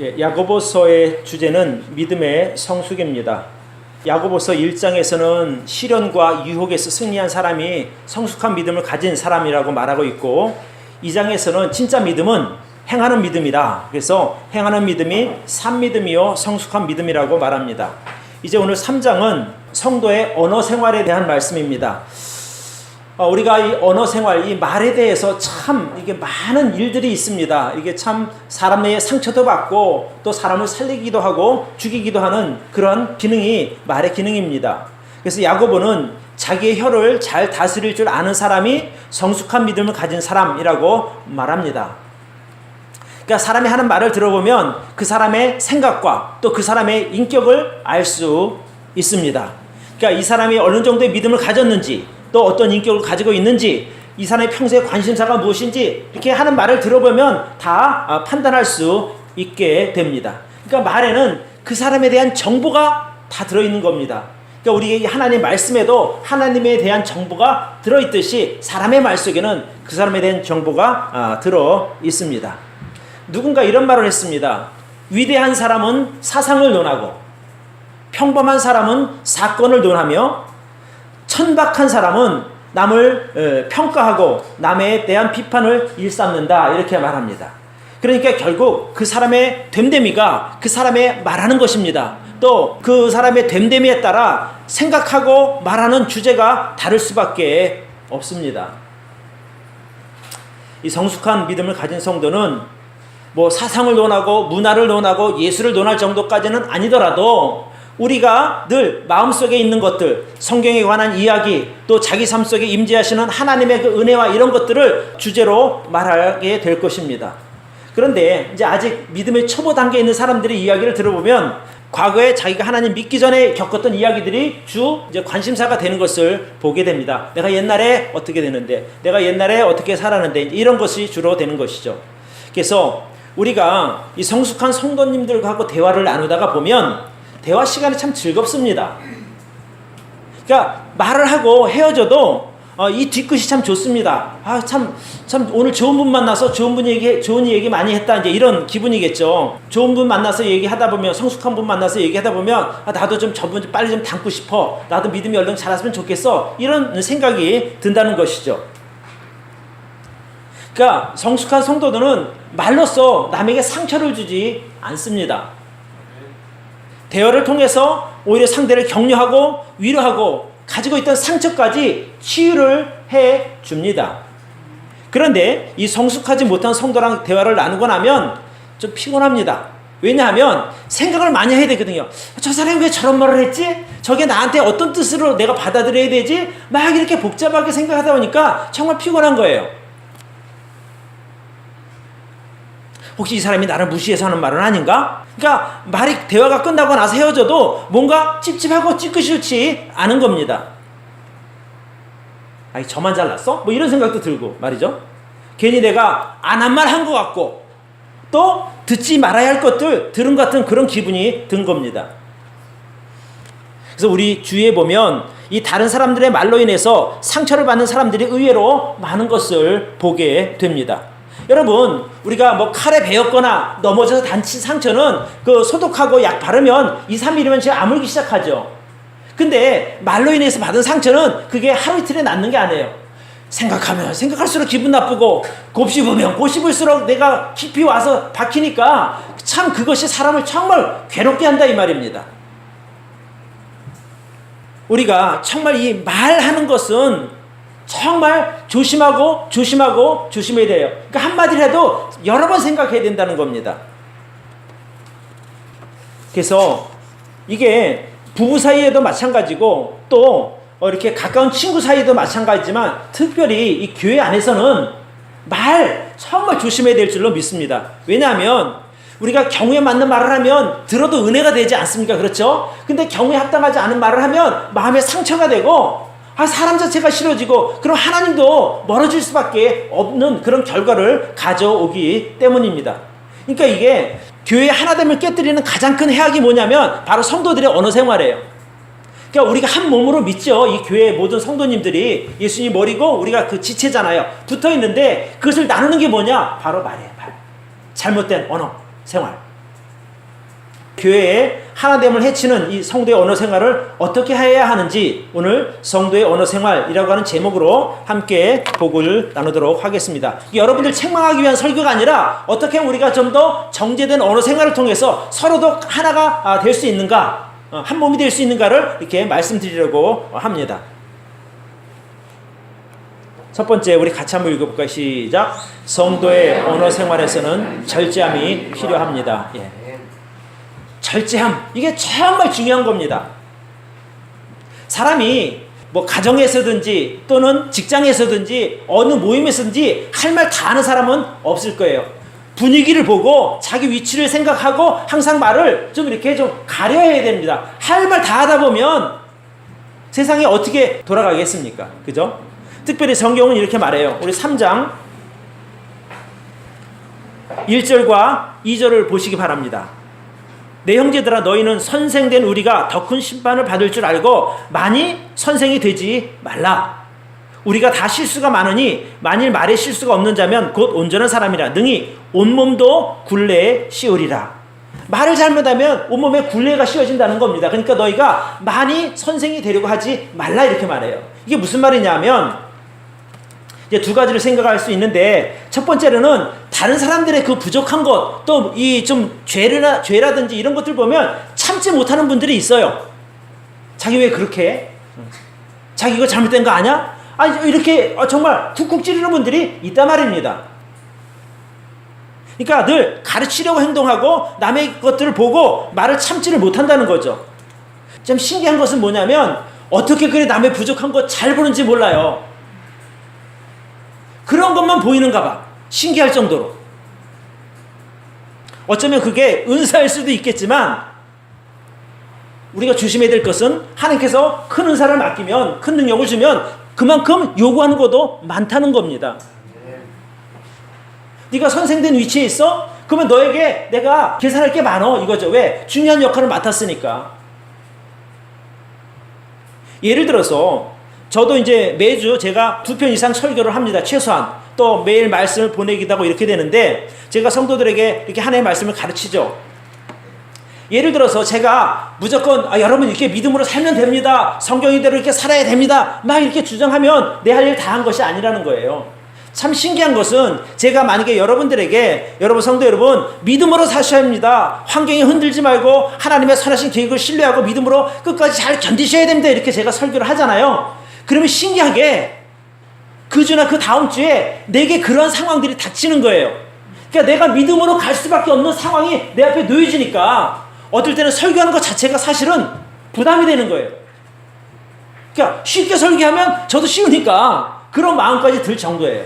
야고보서의 주제는 믿음의 성숙입니다. 야고보서 1장에서는 시련과 유혹에서 승리한 사람이 성숙한 믿음을 가진 사람이라고 말하고 있고, 2장에서는 진짜 믿음은 행하는 믿음이다. 그래서 행하는 믿음이 산 믿음이요 성숙한 믿음이라고 말합니다. 이제 오늘 3장은 성도의 언어 생활에 대한 말씀입니다. 우리가 이 언어 생활, 이 말에 대해서 참 이게 많은 일들이 있습니다. 이게 참 사람의 상처도 받고 또 사람을 살리기도 하고 죽이기도 하는 그런 기능이 말의 기능입니다. 그래서 야고보는 자기의 혀를 잘 다스릴 줄 아는 사람이 성숙한 믿음을 가진 사람이라고 말합니다. 그러니까 사람이 하는 말을 들어보면 그 사람의 생각과 또 그 사람의 인격을 알 수 있습니다. 그러니까 이 사람이 어느 정도의 믿음을 가졌는지, 또 어떤 인격을 가지고 있는지, 이 사람의 평소의 관심사가 무엇인지 이렇게 하는 말을 들어보면 다 판단할 수 있게 됩니다. 그러니까 말에는 그 사람에 대한 정보가 다 들어있는 겁니다. 그러니까 우리 하나님 말씀에도 하나님에 대한 정보가 들어있듯이 사람의 말 속에는 그 사람에 대한 정보가 들어있습니다. 누군가 이런 말을 했습니다. 위대한 사람은 사상을 논하고 평범한 사람은 사건을 논하며 천박한 사람은 남을 평가하고 남에 대한 비판을 일삼는다, 이렇게 말합니다. 그러니까 결국 그 사람의 됨됨이가 그 사람의 말하는 것입니다. 또 그 사람의 됨됨이에 따라 생각하고 말하는 주제가 다를 수밖에 없습니다. 이 성숙한 믿음을 가진 성도는 뭐 사상을 논하고 문화를 논하고 예술을 논할 정도까지는 아니더라도 우리가 늘 마음속에 있는 것들, 성경에 관한 이야기, 또 자기 삶 속에 임재하시는 하나님의 그 은혜와 이런 것들을 주제로 말하게 될 것입니다. 그런데 이제 아직 믿음의 초보 단계에 있는 사람들의 이야기를 들어보면 과거에 자기가 하나님 믿기 전에 겪었던 이야기들이 이제 관심사가 되는 것을 보게 됩니다. 내가 옛날에 어떻게 되는데, 내가 옛날에 어떻게 살았는데, 이런 것이 주로 되는 것이죠. 그래서 우리가 이 성숙한 성도님들하고 대화를 나누다가 보면 대화 시간이 참 즐겁습니다. 그러니까 말을 하고 헤어져도 이 뒤끝이 참 좋습니다. 참 오늘 좋은 분 만나서 좋은 얘기 많이 했다, 이제 이런 기분이겠죠. 좋은 분 만나서 얘기하다 보면, 성숙한 분 만나서 얘기하다 보면 나도 좀 저분 빨리 좀 닮고 싶어, 나도 믿음이 얼른 자랐으면 좋겠어, 이런 생각이 든다는 것이죠. 그러니까 성숙한 성도들은 말로써 남에게 상처를 주지 않습니다. 대화를 통해서 오히려 상대를 격려하고 위로하고 가지고 있던 상처까지 치유를 해 줍니다. 그런데 이 성숙하지 못한 성도랑 대화를 나누고 나면 좀 피곤합니다. 왜냐하면 생각을 많이 해야 되거든요. 저 사람이 왜 저런 말을 했지? 저게 나한테 어떤 뜻으로 내가 받아들여야 되지? 막 이렇게 복잡하게 생각하다 보니까 정말 피곤한 거예요. 혹시 이 사람이 나를 무시해서 하는 말은 아닌가? 그러니까 대화가 끝나고 나서 헤어져도 뭔가 찝찝하고 찌끗이 좋지 않은 겁니다. 아니, 저만 잘났어? 뭐 이런 생각도 들고 말이죠. 괜히 내가 안 한 말 한 것 같고 또 듣지 말아야 할 것들 들은 것 같은 그런 기분이 든 겁니다. 그래서 우리 주위에 보면 이 다른 사람들의 말로 인해서 상처를 받는 사람들이 의외로 많은 것을 보게 됩니다. 여러분, 우리가 뭐 칼에 베었거나 넘어져서 다친 상처는 그 소독하고 약 바르면 2, 3일이면 진짜 아물기 시작하죠. 근데 말로 인해서 받은 상처는 그게 하루 이틀에 낫는 게 아니에요. 생각하면 생각할수록 기분 나쁘고 곱씹으면 곱씹을수록 내가 깊이 와서 박히니까 참 그것이 사람을 정말 괴롭게 한다, 이 말입니다. 우리가 정말 이 말하는 것은 정말 조심해야 돼요. 그러니까 한마디를 해도 여러 번 생각해야 된다는 겁니다. 그래서 이게 부부 사이에도 마찬가지고 또 이렇게 가까운 친구 사이에도 마찬가지지만 특별히 이 교회 안에서는 말 정말 조심해야 될 줄로 믿습니다. 왜냐하면 우리가 경우에 맞는 말을 하면 들어도 은혜가 되지 않습니까? 그렇죠? 근데 경우에 합당하지 않은 말을 하면 마음에 상처가 되고 사람 자체가 싫어지고 그럼 하나님도 멀어질 수밖에 없는 그런 결과를 가져오기 때문입니다. 그러니까 이게 교회의 하나됨을 깨뜨리는 가장 큰 해악이 뭐냐면 바로 성도들의 언어 생활이에요. 그러니까 우리가 한 몸으로 믿죠. 이 교회의 모든 성도님들이 예수님 머리고 우리가 그 지체잖아요. 붙어있는데 그것을 나누는 게 뭐냐? 바로 말이에요. 말. 잘못된 언어 생활. 교회에 하나됨을 해치는 이 성도의 언어 생활을 어떻게 해야 하는지 오늘 성도의 언어 생활이라고 하는 제목으로 함께 보고를 나누도록 하겠습니다. 여러분들 책망하기 위한 설교가 아니라 어떻게 우리가 좀 더 정제된 언어 생활을 통해서 서로도 하나가 될 수 있는가, 한 몸이 될 수 있는가를 이렇게 말씀드리려고 합니다. 첫 번째 우리 같이 한번 읽어볼까요? 시작. 성도의 언어 생활에서는 절제함이 필요합니다. 예. 절제함, 이게 정말 중요한 겁니다. 사람이 뭐 가정에서든지 또는 직장에서든지 어느 모임에서든지 할 말 다 하는 사람은 없을 거예요. 분위기를 보고 자기 위치를 생각하고 항상 말을 좀 이렇게 좀 가려야 됩니다. 할 말 다 하다 보면 세상이 어떻게 돌아가겠습니까? 그죠? 특별히 성경은 이렇게 말해요. 우리 3장 1절과 2절을 보시기 바랍니다. 내 형제들아, 너희는 선생된 우리가 더 큰 심판을 받을 줄 알고 많이 선생이 되지 말라. 우리가 다 실수가 많으니 만일 말에 실수가 없는 자면 곧 온전한 사람이라 능히 온몸도 굴레에 씌우리라. 말을 잘못하면 온몸에 굴레가 씌워진다는 겁니다. 그러니까 너희가 많이 선생이 되려고 하지 말라 이렇게 말해요. 이게 무슨 말이냐면 이제 두 가지를 생각할 수 있는데, 첫 번째로는 다른 사람들의 그 부족한 것, 또 이 좀 죄라든지 이런 것들 보면 참지 못하는 분들이 있어요. 자기 왜 그렇게 해? 자기 이거 잘못된 거 아냐? 아니, 이렇게 정말 쿡쿡 찌르는 분들이 있단 말입니다. 그러니까 늘 가르치려고 행동하고 남의 것들을 보고 말을 참지를 못한다는 거죠. 좀 신기한 것은 뭐냐면 어떻게 그래 남의 부족한 거 잘 보는지 몰라요. 그런 것만 보이는가 봐. 신기할 정도로. 어쩌면 그게 은사일 수도 있겠지만 우리가 조심해야 될 것은 하나님께서 큰 은사를 맡기면, 큰 능력을 주면 그만큼 요구하는 것도 많다는 겁니다. 네가 선생된 위치에 있어? 그러면 너에게 내가 계산할 게 많어 이거죠. 왜? 중요한 역할을 맡았으니까. 예를 들어서 저도 이제 매주 제가 2편 이상 설교를 합니다. 최소한. 또 매일 말씀을 보내기도 하고 이렇게 되는데, 제가 성도들에게 이렇게 하나님의 말씀을 가르치죠. 예를 들어서 제가 무조건 여러분 이렇게 믿음으로 살면 됩니다. 성경이대로 이렇게 살아야 됩니다. 막 이렇게 주장하면 내 할 일 다 한 것이 아니라는 거예요. 참 신기한 것은 제가 만약에 여러분들에게, 여러분 성도 여러분 믿음으로 사셔야 합니다. 환경이 흔들지 말고 하나님의 선하신 계획을 신뢰하고 믿음으로 끝까지 잘 견디셔야 됩니다. 이렇게 제가 설교를 하잖아요. 그러면 신기하게 그 주나 그 다음 주에 내게 그런 상황들이 닥치는 거예요. 그러니까 내가 믿음으로 갈 수밖에 없는 상황이 내 앞에 놓여지니까 어떨 때는 설교하는 것 자체가 사실은 부담이 되는 거예요. 그러니까 쉽게 설교하면 저도 쉬우니까 그런 마음까지 들 정도예요.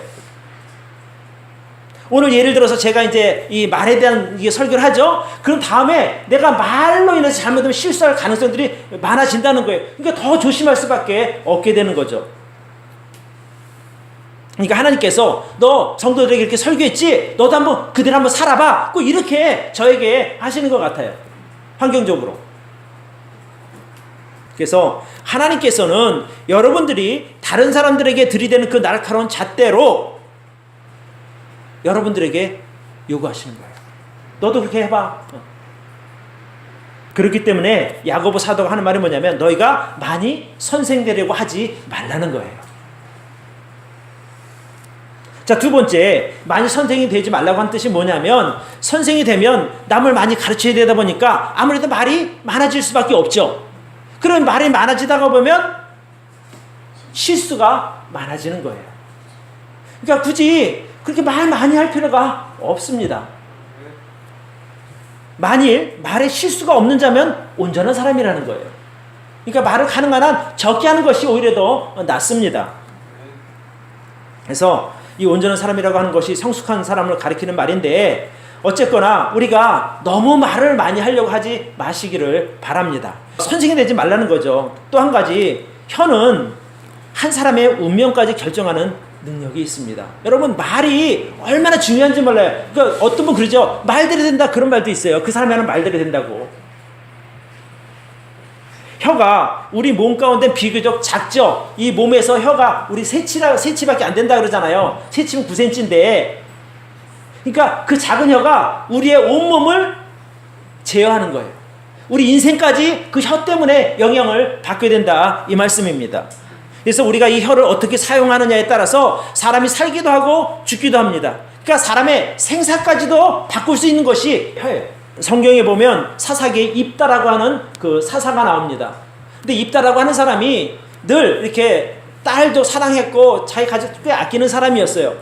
오늘 예를 들어서 제가 이제 이 말에 대한 이게 설교를 하죠. 그럼 다음에 내가 말로 인해서 잘못하면 실수할 가능성들이 많아진다는 거예요. 그러니까 더 조심할 수밖에 없게 되는 거죠. 그러니까 하나님께서 너 성도들에게 이렇게 설교했지? 너도 한번 그대로 한번 살아봐. 꼭 이렇게 저에게 하시는 것 같아요. 환경적으로. 그래서 하나님께서는 여러분들이 다른 사람들에게 들이대는 그 날카로운 잣대로 여러분들에게 요구하시는 거예요. 너도 그렇게 해봐. 그렇기 때문에 야고보 사도가 하는 말이 뭐냐면 너희가 많이 선생되려고 하지 말라는 거예요. 자, 두 번째, 많이 선생이 되지 말라고 한 뜻이 뭐냐면 선생이 되면 남을 많이 가르쳐야 되다 보니까 아무래도 말이 많아질 수밖에 없죠. 그럼 말이 많아지다가 보면 실수가 많아지는 거예요. 그러니까 굳이 그렇게 말 많이 할 필요가 없습니다. 만일 말에 실수가 없는 자면 온전한 사람이라는 거예요. 그러니까 말을 가능한 한 적게 하는 것이 오히려 더 낫습니다. 그래서 이 온전한 사람이라고 하는 것이 성숙한 사람을 가리키는 말인데, 어쨌거나 우리가 너무 말을 많이 하려고 하지 마시기를 바랍니다. 선생이 되지 말라는 거죠. 또 한 가지, 혀는 한 사람의 운명까지 결정하는 능력이 있습니다. 여러분, 말이 얼마나 중요한지 몰라요. 그러니까 어떤 분 그러죠. 말대로 된다, 그런 말도 있어요. 그 사람이 하는 말대로 된다고. 혀가 우리 몸 가운데 비교적 작죠. 이 몸에서 혀가 우리 세치밖에 안 된다 그러잖아요. 세치면 9cm인데, 그러니까 그 작은 혀가 우리의 온몸을 제어하는 거예요. 우리 인생까지 그 혀 때문에 영향을 받게 된다 이 말씀입니다. 그래서 우리가 이 혀를 어떻게 사용하느냐에 따라서 사람이 살기도 하고 죽기도 합니다. 그러니까 사람의 생사까지도 바꿀 수 있는 것이 혀예요. 성경에 보면 사사기에 입다라고 하는 그 사사가 나옵니다. 근데 입다라고 하는 사람이 늘 이렇게 딸도 사랑했고 자기 가족도 꽤 아끼는 사람이었어요.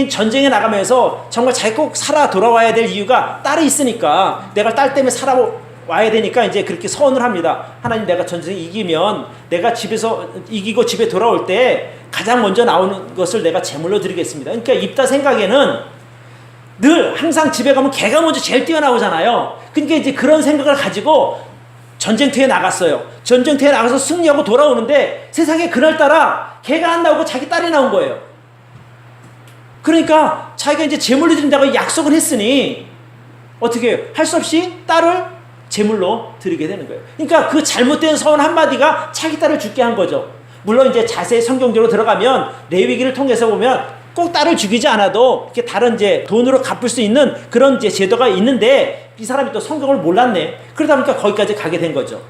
전쟁에 나가면서 정말 자기 꼭 살아 돌아와야 될 이유가 딸이 있으니까 내가 딸 때문에 살아와야 되니까 이제 그렇게 서원을 합니다. 하나님, 내가 전쟁에 이기면 내가 집에서 이기고 집에 돌아올 때 가장 먼저 나오는 것을 내가 제물로 드리겠습니다. 그러니까 입다 생각에는 늘 항상 집에 가면 개가 먼저 제일 뛰어나오잖아요. 그러니까 이제 그런 생각을 가지고 전쟁터에 나갔어요. 전쟁터에 나가서 승리하고 돌아오는데 세상에 그날따라 개가 안 나오고 자기 딸이 나온 거예요. 그러니까 자기가 이제 제물로 드린다고 약속을 했으니 어떻게 해요? 할 수 없이 딸을 제물로 드리게 되는 거예요. 그러니까 그 잘못된 서원 한마디가 자기 딸을 죽게 한 거죠. 물론 이제 자세히 성경적으로 들어가면 레위기를 통해서 보면 꼭 딸을 죽이지 않아도 이렇게 다른 이제 돈으로 갚을 수 있는 그런 이제 제도가 있는데 이 사람이 또 성경을 몰랐네. 그러다 보니까 거기까지 가게 된 거죠.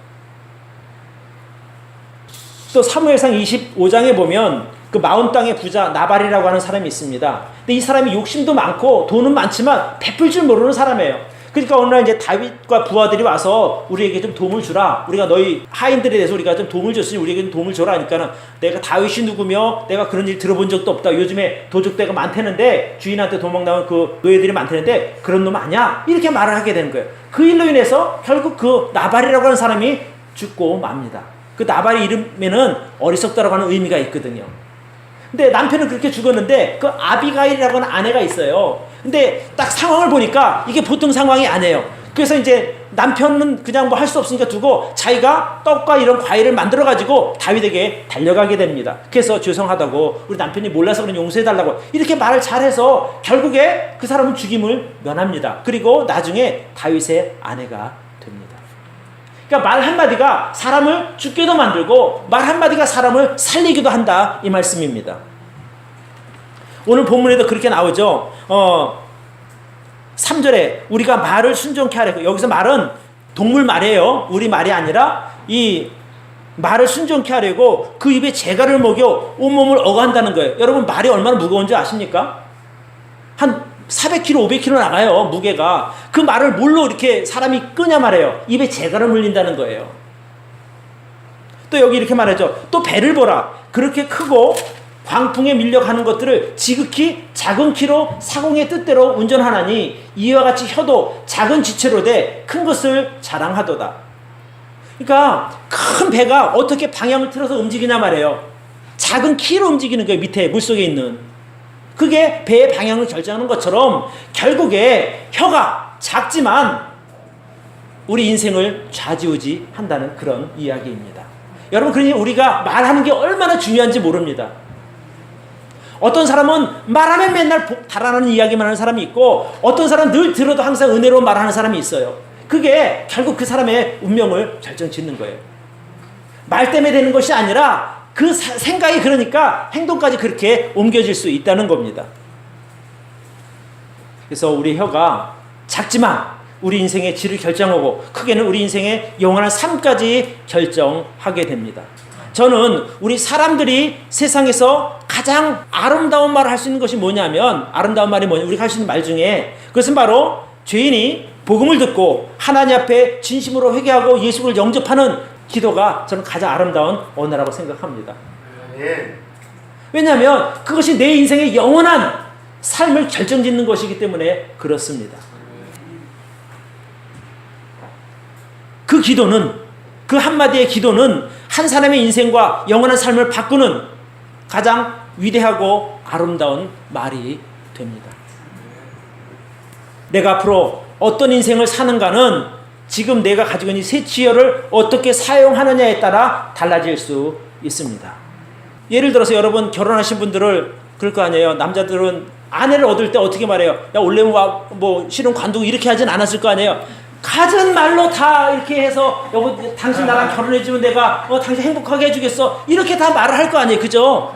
또 사무엘상 25장에 보면 그 마온 땅의 부자 나발이라고 하는 사람이 있습니다. 근데 이 사람이 욕심도 많고 돈은 많지만 베풀 줄 모르는 사람이에요. 그러니까 어느 날 이제 다윗과 부하들이 와서 우리에게 좀 도움을 주라. 우리가 너희 하인들에 대해서 우리가 좀 도움을 줬으니 우리에게 좀 도움을 줘라. 하니까는 내가 다윗이 누구며 내가 그런 일 들어본 적도 없다. 요즘에 도적대가 많다는데 주인한테 도망 나온 그 노예들이 많다는데 그런 놈 아니야? 이렇게 말을 하게 되는 거예요. 그 일로 인해서 결국 그 나발이라고 하는 사람이 죽고 맙니다. 그 나발의 이름에는 어리석다라고 하는 의미가 있거든요. 근데 남편은 그렇게 죽었는데 그 아비가일이라고 하는 아내가 있어요. 근데 딱 상황을 보니까 이게 보통 상황이 아니에요. 그래서 이제 남편은 그냥 뭐 할 수 없으니까 두고 자기가 떡과 이런 과일을 만들어 가지고 다윗에게 달려가게 됩니다. 그래서 죄송하다고 우리 남편이 몰라서 그런 용서해달라고 이렇게 말을 잘해서 결국에 그 사람은 죽임을 면합니다. 그리고 나중에 다윗의 아내가 됩니다. 그러니까 말 한마디가 사람을 죽게도 만들고 말 한마디가 사람을 살리기도 한다 이 말씀입니다. 오늘 본문에도 그렇게 나오죠. 3절에 우리가 말을 순종케 하려고, 여기서 말은 동물 말이에요. 우리 말이 아니라 이 말을 순종케 하려고 그 입에 재갈을 먹여 온몸을 어간다는 거예요. 여러분 말이 얼마나 무거운지 아십니까? 한 400kg, 500kg 나가요, 무게가. 그 말을 뭘로 이렇게 사람이 끄냐 말이에요. 입에 재갈을 물린다는 거예요. 또 여기 이렇게 말하죠. 또 배를 보라. 그렇게 크고 광풍에 밀려가는 것들을 지극히 작은 키로 사공의 뜻대로 운전하나니 이와 같이 혀도 작은 지체로 돼 큰 것을 자랑하도다. 그러니까 큰 배가 어떻게 방향을 틀어서 움직이냐 말이에요. 작은 키로 움직이는 거예요. 밑에 물속에 있는. 그게 배의 방향을 결정하는 것처럼 결국에 혀가 작지만 우리 인생을 좌지우지한다는 그런 이야기입니다. 여러분, 그러니 우리가 말하는 게 얼마나 중요한지 모릅니다. 어떤 사람은 말하면 맨날 달아나는 이야기만 하는 사람이 있고 어떤 사람은 늘 들어도 항상 은혜로운 말하는 사람이 있어요. 그게 결국 그 사람의 운명을 결정짓는 거예요. 말 때문에 되는 것이 아니라 그 생각이 그러니까 행동까지 그렇게 옮겨질 수 있다는 겁니다. 그래서 우리 혀가 작지만 우리 인생의 질을 결정하고 크게는 우리 인생의 영원한 삶까지 결정하게 됩니다. 저는 우리 사람들이 세상에서 가장 아름다운 말을 할 수 있는 것이 뭐냐면, 아름다운 말이 뭐냐, 우리가 할 수 있는 말 중에 그것은 바로 죄인이 복음을 듣고 하나님 앞에 진심으로 회개하고 예수를 영접하는 기도가 저는 가장 아름다운 언어라고 생각합니다. 왜냐하면 그것이 내 인생의 영원한 삶을 결정짓는 것이기 때문에 그렇습니다. 그 기도는, 그 한마디의 기도는 한 사람의 인생과 영원한 삶을 바꾸는 가장 위대하고 아름다운 말이 됩니다. 내가 앞으로 어떤 인생을 사는가는 지금 내가 가지고 있는 새 지혜를 어떻게 사용하느냐에 따라 달라질 수 있습니다. 예를 들어서 여러분 결혼하신 분들을 그럴 거 아니에요. 남자들은 아내를 얻을 때 어떻게 말해요? 야, 원래 뭐 실은 관두고 이렇게 하진 않았을 거 아니에요. 갖은 말로 다 이렇게 해서 여보 당신 나랑 결혼해주면 내가 당신 행복하게 해주겠어, 이렇게 다 말을 할 거 아니에요. 그죠?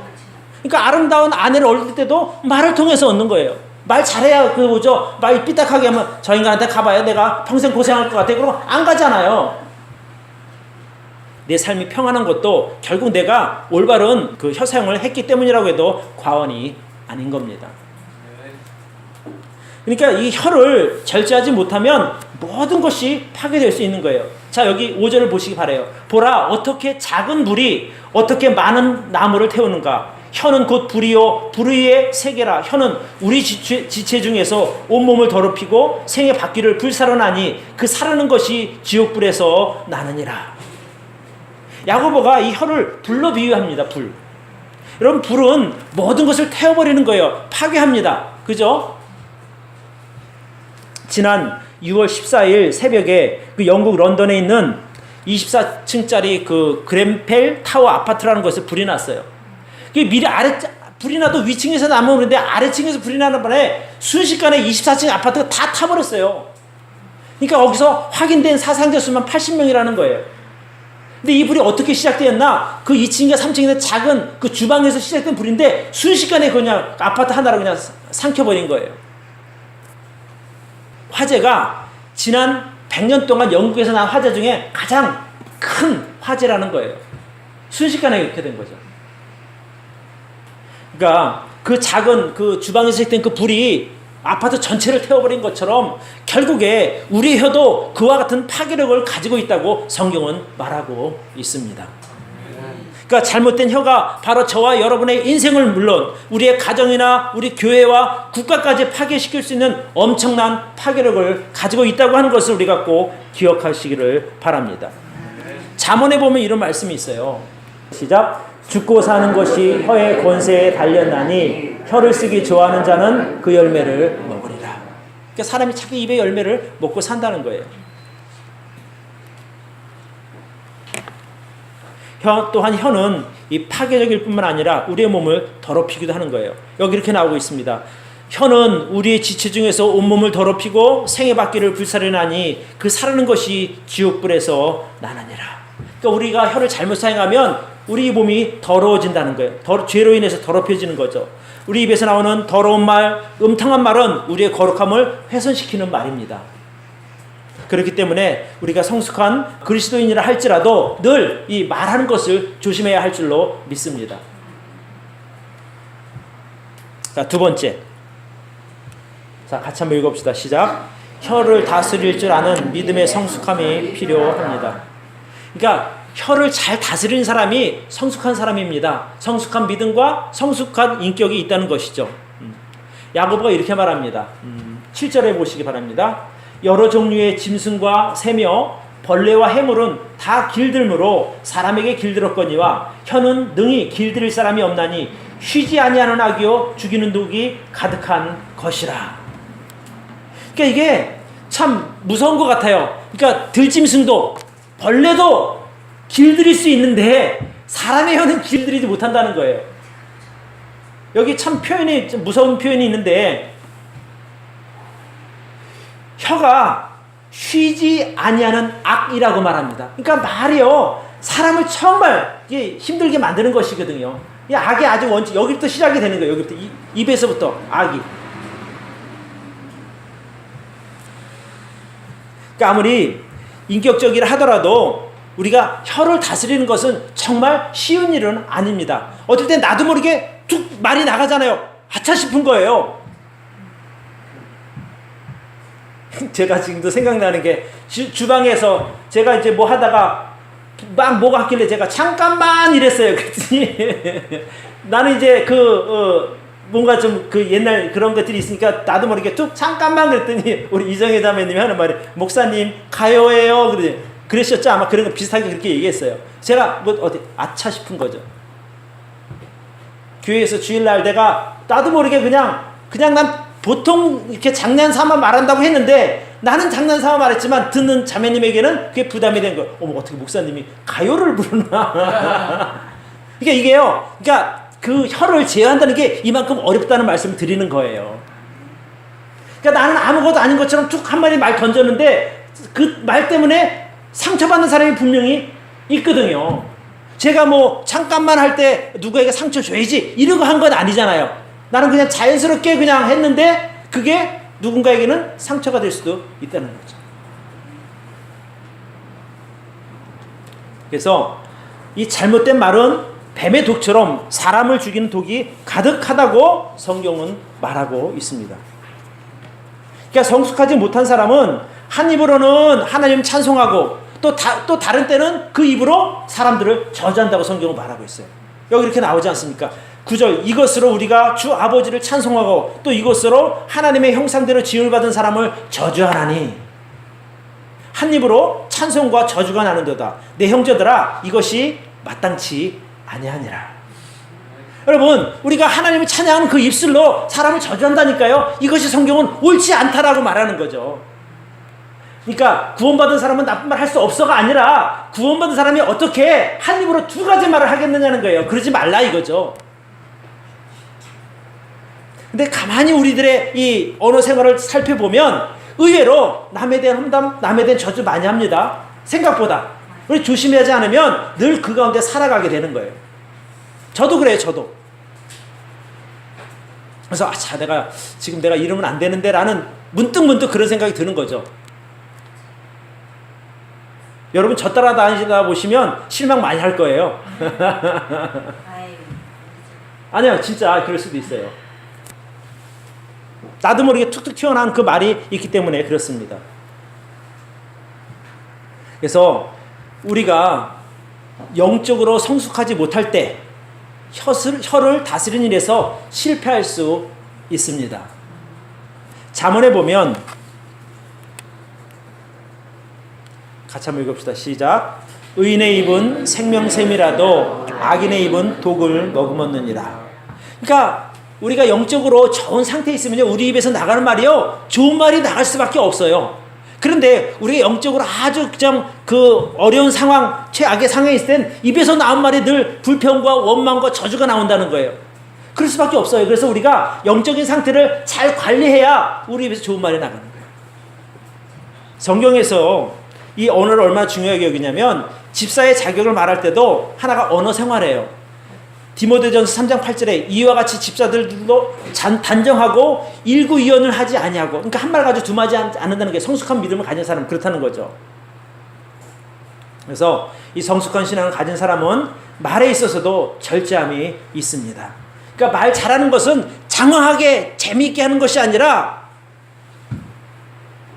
그러니까 아름다운 아내를 얻을 때도 말을 통해서 얻는 거예요. 말 잘해야 그거죠. 말 삐딱하게 하면 저 인간한테 가봐야 내가 평생 고생할 것 같아. 그러면 안 가잖아요. 내 삶이 평안한 것도 결국 내가 올바른 그 혀 사용을 했기 때문이라고 해도 과언이 아닌 겁니다. 그러니까 이 혀를 절제하지 못하면 모든 것이 파괴될 수 있는 거예요. 자, 여기 5절을 보시기 바라요. 보라, 어떻게 작은 불이 어떻게 많은 나무를 태우는가. 혀는 곧 불이요 불의의 세계라. 혀는 우리 지체 중에서 온몸을 더럽히고 생의 바퀴를 불사르나니 그 사르는 것이 지옥불에서 나느니라. 야고보가 이 혀를 불로 비유합니다. 불. 여러분, 불은 모든 것을 태워버리는 거예요. 파괴합니다. 그죠? 지난 6월 14일 새벽에 그 영국 런던에 있는 24층짜리 그 그램펠 타워 아파트라는 곳에 불이 났어요. 미리 불이 나도 위층에서 나면 그런데 아래층에서 불이 나는 바람에 순식간에 24층 아파트가 다 타버렸어요. 그러니까 거기서 확인된 사상자 수만 80명이라는 거예요. 근데 이 불이 어떻게 시작되었나? 그 2층인가 3층인가 작은 그 주방에서 시작된 불인데 순식간에 그냥 아파트 하나를 그냥 삼켜버린 거예요. 화재가 지난 100년 동안 영국에서 난 화재 중에 가장 큰 화재라는 거예요. 순식간에 이렇게 된 거죠. 그러니까 그 작은 그 주방에서 시작된 그 불이 아파트 전체를 태워버린 것처럼 결국에 우리의 혀도 그와 같은 파괴력을 가지고 있다고 성경은 말하고 있습니다. 그러니까 잘못된 혀가 바로 저와 여러분의 인생을 물론 우리의 가정이나 우리 교회와 국가까지 파괴시킬 수 있는 엄청난 파괴력을 가지고 있다고 하는 것을 우리가 꼭 기억하시기를 바랍니다. 잠언에 보면 이런 말씀이 있어요. 시작. 죽고 사는 것이 혀의 권세에 달렸나니 혀를 쓰기 좋아하는 자는 그 열매를 먹으리라. 그러니까 사람이 자기 입의 열매를 먹고 산다는 거예요. 또한 혀는 이 파괴적일 뿐만 아니라 우리의 몸을 더럽히기도 하는 거예요. 여기 이렇게 나오고 있습니다. 혀는 우리의 지체 중에서 온몸을 더럽히고 생의 바퀴를 불사르나니 그 사르는 것이 지옥불에서 나느니라. 그러니까 우리가 혀를 잘못 사용하면 우리 몸이 더러워진다는 거예요. 죄로 인해서 더럽혀지는 거죠. 우리 입에서 나오는 더러운 말, 음탕한 말은 우리의 거룩함을 훼손시키는 말입니다. 그렇기 때문에 우리가 성숙한 그리스도인이라 할지라도 늘 이 말하는 것을 조심해야 할 줄로 믿습니다. 자, 두 번째. 자, 같이 한번 읽어봅시다. 시작. 혀를 다스릴 줄 아는 믿음의 성숙함이 필요합니다. 그러니까 혀를 잘 다스리는 사람이 성숙한 사람입니다. 성숙한 믿음과 성숙한 인격이 있다는 것이죠. 야고보가 이렇게 말합니다. 7절에 보시기 바랍니다. 여러 종류의 짐승과 새며 벌레와 해물은 다 길들므로 사람에게 길들었거니와 혀는 능히 길들일 사람이 없나니 쉬지 아니하는 악이요 죽이는 독이 가득한 것이라. 그러니까 이게 참 무서운 것 같아요. 그러니까 들짐승도 벌레도 길들일 수 있는데 사람의 혀는 길들이지 못한다는 거예요. 여기 참 표현이 좀 무서운 표현이 있는데 혀가 쉬지 아니하는 악이라고 말합니다. 그러니까 말이요 사람을 정말 힘들게 만드는 것이거든요. 이 악이 아주 여기부터 시작이 되는 거예요. 여기부터 입에서부터 악이. 그러니까 아무리 인격적이라 하더라도 우리가 혀를 다스리는 것은 정말 쉬운 일은 아닙니다. 어떨 땐 나도 모르게 툭 말이 나가잖아요. 아차 싶은 거예요. 제가 지금도 생각나는 게 주방에서 제가 이제 뭐 하다가 막 뭐가 했길래 제가 잠깐만 이랬어요. 그랬더니 나는 이제 뭔가 좀 그 옛날 그런 것들이 있으니까 나도 모르게 툭 잠깐만 그랬더니 우리 이정혜 자매님이 하는 말이 목사님 가요예요. 그러셨죠? 아마 그런 거 비슷하게 그렇게 얘기했어요. 제가 뭐 어디 아차 싶은 거죠. 교회에서 주일날 내가 나도 모르게 그냥 난 보통 이렇게 장난삼아 말한다고 했는데 나는 장난삼아 말했지만 듣는 자매님에게는 그게 부담이 된 거예요. 어머 어떻게 목사님이 가요를 부르나. 그러니까 이게요. 그러니까 그 혀를 제어한다는 게 이만큼 어렵다는 말씀을 드리는 거예요. 그러니까 나는 아무것도 아닌 것처럼 툭 한 마디 말 던졌는데 그 말 때문에 상처받는 사람이 분명히 있거든요. 제가 뭐 잠깐만 할 때 누구에게 상처 줘야지 이러고 한 건 아니잖아요. 나는 그냥 자연스럽게 그냥 했는데 그게 누군가에게는 상처가 될 수도 있다는 거죠. 그래서 이 잘못된 말은 뱀의 독처럼 사람을 죽이는 독이 가득하다고 성경은 말하고 있습니다. 그러니까 성숙하지 못한 사람은 한 입으로는 하나님 찬송하고 또 다른 때는 그 입으로 사람들을 저주한다고 성경은 말하고 있어요. 여기 이렇게 나오지 않습니까? 9절, 이것으로 우리가 주 아버지를 찬송하고 또 이것으로 하나님의 형상대로 지음을 받은 사람을 저주하나니, 한 입으로 찬송과 저주가 나는도다. 내 형제들아, 이것이 마땅치 아니하니라. 여러분, 우리가 하나님을 찬양하는 그 입술로 사람을 저주한다니까요. 이것이 성경은 옳지 않다라고 말하는 거죠. 그러니까 구원받은 사람은 나쁜 말 할 수 없어가 아니라, 구원받은 사람이 어떻게 한 입으로 두 가지 말을 하겠느냐는 거예요. 그러지 말라 이거죠. 근데 가만히 우리들의 이 언어 생활을 살펴보면 의외로 남에 대한 험담, 남에 대한 저주 많이 합니다. 생각보다. 우리 조심하지 않으면 늘 그 가운데 살아가게 되는 거예요. 저도 그래요, 저도. 그래서 지금 내가 이러면 안 되는데 라는 문득 그런 생각이 드는 거죠. 여러분 저 따라다니시다 보시면 실망 많이 할 거예요. 아니요, 진짜 그럴 수도 있어요. 나도 모르게 툭툭 튀어나온 그 말이 있기 때문에 그렇습니다. 그래서 우리가 영적으로 성숙하지 못할 때 혀를 다스리는 일에서 실패할 수 있습니다. 잠언에 보면, 같이 한번 읽읍시다. 시작. 의인의 입은 생명샘이라도 악인의 입은 독을 머금었느니라. 그러니까 우리가 영적으로 좋은 상태에 있으면요, 우리 입에서 나가는 말이요, 좋은 말이 나갈 수밖에 없어요. 그런데 우리가 영적으로 아주 그냥 그 어려운 상황, 최악의 상황에 있을 땐 입에서 나온 말이 늘 불평과 원망과 저주가 나온다는 거예요. 그럴 수밖에 없어요. 그래서 우리가 영적인 상태를 잘 관리해야 우리 입에서 좋은 말이 나가는 거예요. 성경에서 이 언어를 얼마나 중요하게 여기냐면, 집사의 자격을 말할 때도 하나가 언어 생활이에요. 디모데전서 3장 8절에 이와 같이 집사들도 단정하고 일구이언을 하지 아니하고, 그러니까 한 말 가지고 두마지 않는다는 게 성숙한 믿음을 가진 사람, 그렇다는 거죠. 그래서 이 성숙한 신앙을 가진 사람은 말에 있어서도 절제함이 있습니다. 그러니까 말 잘하는 것은 장황하게 재미있게 하는 것이 아니라,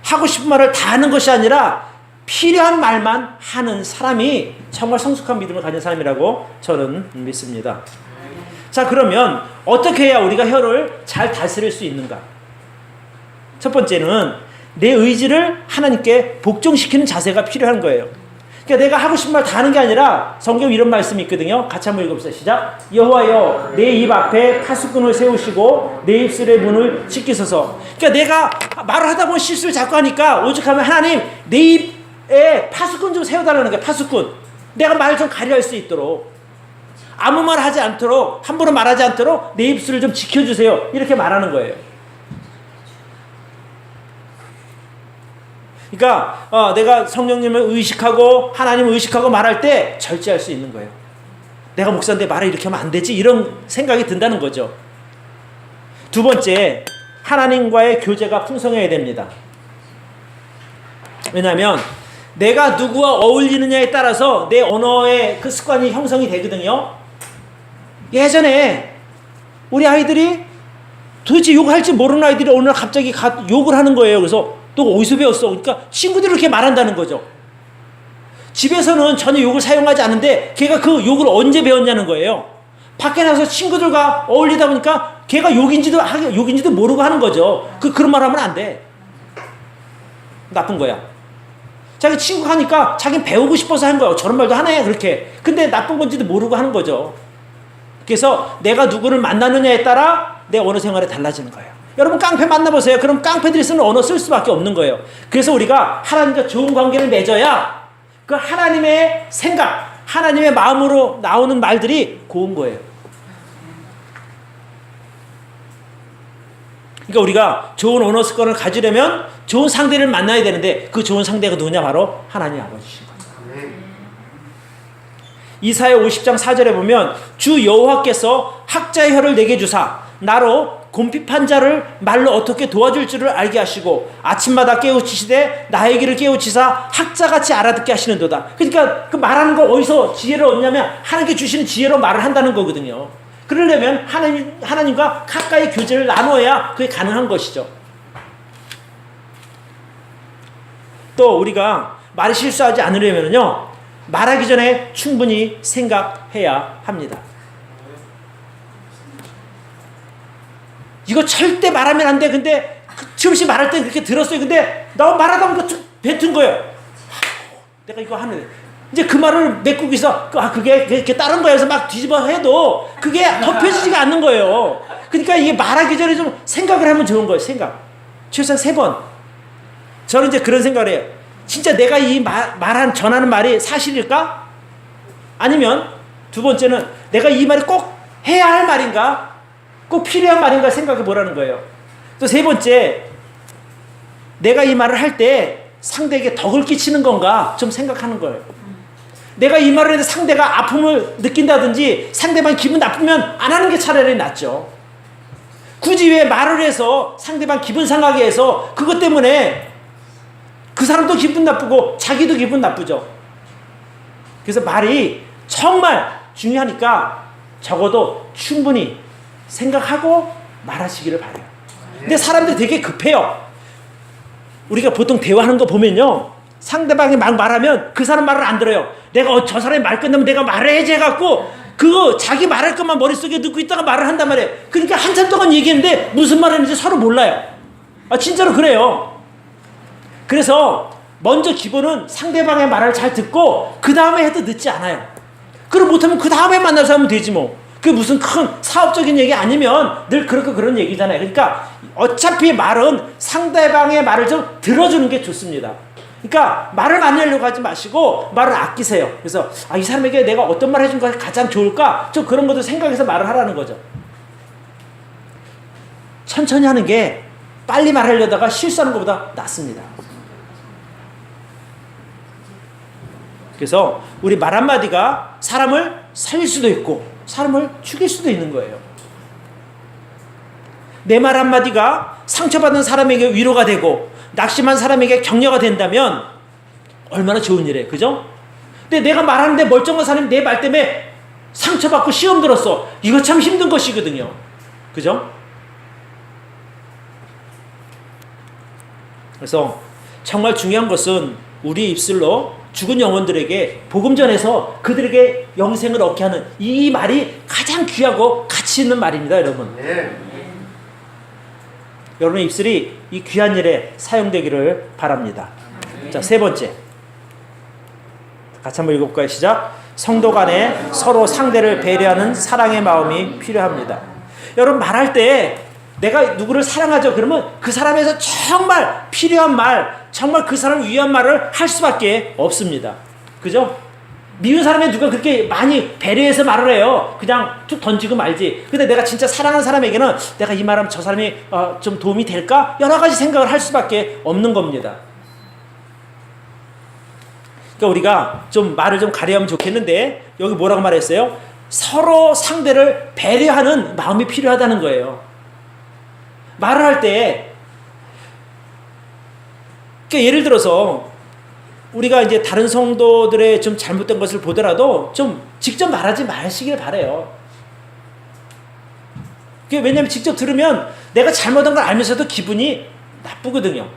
하고 싶은 말을 다 하는 것이 아니라 필요한 말만 하는 사람이 정말 성숙한 믿음을 가진 사람이라고 저는 믿습니다. 자, 그러면 어떻게 해야 우리가 혀를 잘 다스릴 수 있는가? 첫 번째는 내 의지를 하나님께 복종시키는 자세가 필요한 거예요. 그러니까 내가 하고 싶은 말 다 하는 게 아니라, 성경에 이런 말씀이 있거든요. 같이 한번 읽어보세요. 시작. 여호와여, 내 입 앞에 파수꾼을 세우시고 내 입술의 문을 지키소서. 그러니까 내가 말을 하다 보면 실수를 자꾸 하니까 오죽하면 하나님, 내 입에 파수꾼 좀 세워달라는 거야. 파수꾼. 내가 말 좀 가려할 수 있도록, 아무 말 하지 않도록, 함부로 말하지 않도록 내 입술을 좀 지켜주세요. 이렇게 말하는 거예요. 그러니까 내가 성령님을 의식하고 하나님을 의식하고 말할 때 절제할 수 있는 거예요. 내가 목사인데 말을 이렇게 하면 안 되지, 이런 생각이 든다는 거죠. 두 번째, 하나님과의 교제가 풍성해야 됩니다. 왜냐하면 내가 누구와 어울리느냐에 따라서 내 언어의 그 습관이 형성이 되거든요. 예전에 우리 아이들이 도대체 욕할지 모르는 아이들이 어느 날 갑자기 욕을 하는 거예요. 그래서 너 어디서 배웠어? 그러니까 친구들이 이렇게 말한다는 거죠. 집에서는 전혀 욕을 사용하지 않는데 걔가 그 욕을 언제 배웠냐는 거예요. 밖에 나가서 친구들과 어울리다 보니까 걔가 욕인지도 모르고 하는 거죠. 그런 말 하면 안 돼. 나쁜 거야. 자기 친구가 하니까 자기는 배우고 싶어서 한 거예요. 저런 말도 하네, 그렇게. 근데 나쁜 건지도 모르고 하는 거죠. 그래서 내가 누구를 만나느냐에 따라 내 언어 생활이 달라지는 거예요. 여러분 깡패 만나보세요. 그럼 깡패들이 쓰는 언어 쓸 수밖에 없는 거예요. 그래서 우리가 하나님과 좋은 관계를 맺어야 그 하나님의 생각, 하나님의 마음으로 나오는 말들이 고운 거예요. 그러니까 우리가 좋은 언어 습관을 가지려면 좋은 상대를 만나야 되는데, 그 좋은 상대가 누구냐? 바로 하나님 아버지신 거예요. 이사야 50장 4절에 보면 주 여호와께서 학자의 혀를 내게 주사 나로 곰핍한 자를 말로 어떻게 도와줄 줄을 알게 하시고 아침마다 깨우치시되 나의 길을 깨우치사 학자같이 알아듣게 하시는도다. 그러니까 그 말하는 거 어디서 지혜를 얻냐면 하나님께 주시는 지혜로 말을 한다는 거거든요. 그러려면 하나님과 가까이 교제를 나눠야 그게 가능한 것이죠. 또 우리가 말을 실수하지 않으려면요, 말하기 전에 충분히 생각해야 합니다. 이거 절대 말하면 안 돼. 근데 지금씩 말할 때 그렇게 들었어요. 근데 나 말하다 보니까 뱉은 거예요. 내가 이거 하는데 이제 그 말을 메꾸기 위해서 그게 다른 거에서 막 뒤집어 해도 그게 덮여지지가 않는 거예요. 그러니까 이게 말하기 전에 좀 생각을 하면 좋은 거예요. 생각. 최소한 3번. 저는 이제 그런 생각을 해요. 진짜 내가 이 전하는 말이 사실일까? 아니면 두 번째는 내가 이 말이 꼭 해야 할 말인가? 꼭 필요한 말인가 생각해 보라는 거예요. 또 3번째, 내가 이 말을 할 때 상대에게 덕을 끼치는 건가 좀 생각하는 거예요. 내가 이 말을 해도 상대가 아픔을 느낀다든지 상대방 기분 나쁘면 안 하는 게 차라리 낫죠. 굳이 왜 말을 해서 상대방 기분 상하게 해서 그것 때문에 그 사람도 기분 나쁘고 자기도 기분 나쁘죠. 그래서 말이 정말 중요하니까 적어도 충분히 생각하고 말하시기를 바라요. 근데 사람들이 되게 급해요. 우리가 보통 대화하는 거 보면요, 상대방이 막 말하면 그 사람 말을 안 들어요. 내가 저 사람이 말 끝나면 내가 말해야지 해갖고 그거 자기 말할 것만 머릿속에 넣고 있다가 말을 한단 말이에요. 그러니까 한참 동안 얘기했는데 무슨 말 하는지 서로 몰라요. 진짜로 그래요. 그래서 먼저 기본은 상대방의 말을 잘 듣고 그 다음에 해도 늦지 않아요. 그럼 못하면 그 다음에 만나서 하면 되지 뭐. 그게 무슨 큰 사업적인 얘기 아니면 늘 그런 얘기잖아요. 그러니까 어차피 말은 상대방의 말을 좀 들어주는 게 좋습니다. 그러니까 말을 많이 하려고 하지 마시고 말을 아끼세요. 그래서 이 사람에게 내가 어떤 말 해준 것이 가장 좋을까? 좀 그런 것도 생각해서 말을 하라는 거죠. 천천히 하는 게 빨리 말하려다가 실수하는 것보다 낫습니다. 그래서 우리 말 한마디가 사람을 살릴 수도 있고 사람을 죽일 수도 있는 거예요. 내 말 한마디가 상처받은 사람에게 위로가 되고 낙심한 사람에게 격려가 된다면 얼마나 좋은 일이에요. 그죠? 근데 내가 말하는데 멀쩡한 사람이 내 말 때문에 상처받고 시험 들었어. 이거 참 힘든 것이거든요. 그죠? 그래서 정말 중요한 것은 우리 입술로 죽은 영혼들에게 복음 전해서 그들에게 영생을 얻게 하는 이 말이 가장 귀하고 가치 있는 말입니다, 여러분. 네. 여러분의 입술이 이 귀한 일에 사용되기를 바랍니다. 자, 3번째. 같이 한번 읽어볼까요? 시작. 성도 간에 서로 상대를 배려하는 사랑의 마음이 필요합니다. 여러분, 말할 때 내가 누구를 사랑하죠. 그러면 그 사람에서 정말 필요한 말, 정말 그 사람을 위한 말을 할 수밖에 없습니다. 그죠? 미운 사람에 누가 그렇게 많이 배려해서 말을 해요. 그냥 툭 던지고 말지. 근데 내가 진짜 사랑하는 사람에게는 내가 이 말하면 저 사람이 좀 도움이 될까? 여러 가지 생각을 할 수밖에 없는 겁니다. 그러니까 우리가 좀 말을 좀 가려하면 좋겠는데 여기 뭐라고 말했어요? 서로 상대를 배려하는 마음이 필요하다는 거예요. 말을 할 때, 그러니까 예를 들어서 우리가 이제 다른 성도들의 좀 잘못된 것을 보더라도 좀 직접 말하지 마시길 바래요. 왜냐하면 직접 들으면 내가 잘못한 걸 알면서도 기분이 나쁘거든요.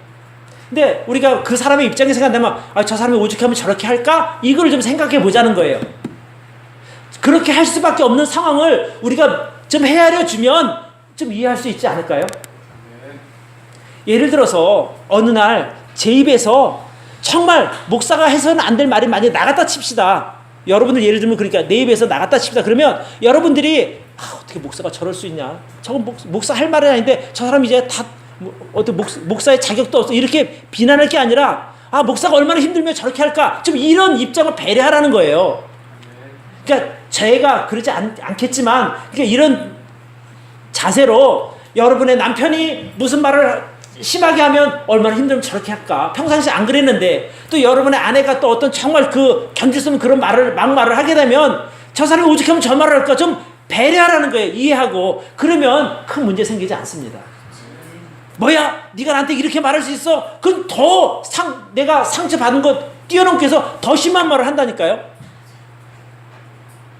근데 우리가 그 사람의 입장에 생각하면 저 사람이 오죽하면 저렇게 할까? 이걸 좀 생각해 보자는 거예요. 그렇게 할 수밖에 없는 상황을 우리가 좀 헤아려 주면 좀 이해할 수 있지 않을까요? 예를 들어서 어느 날 제 입에서 정말 목사가 해서는 안 될 말이 만약에 나갔다 칩시다. 여러분들 예를 들면 그러니까 내 입에서 나갔다 칩시다. 그러면 여러분들이 어떻게 목사가 저럴 수 있냐. 저건 목사 할 말은 아닌데 저 사람 이제 다 어떤 목사의 자격도 없어. 이렇게 비난할 게 아니라 목사가 얼마나 힘들면 저렇게 할까. 좀 이런 입장을 배려하라는 거예요. 그러니까 제가 그러지 않겠지만 그러니까 이런 자세로 여러분의 남편이 무슨 말을 심하게 하면 얼마나 힘들면 저렇게 할까. 평상시 안 그랬는데 또 여러분의 아내가 또 어떤 정말 그 견딜 수 없는 그런 말을 막말을 하게 되면 저 사람이 오죽하면 저 말을 할까. 좀 배려하라는 거예요. 이해하고. 그러면 큰 문제 생기지 않습니다. 뭐야? 네가 나한테 이렇게 말할 수 있어? 그럼 더 내가 상처받은 거 뛰어넘게 해서 더 심한 말을 한다니까요.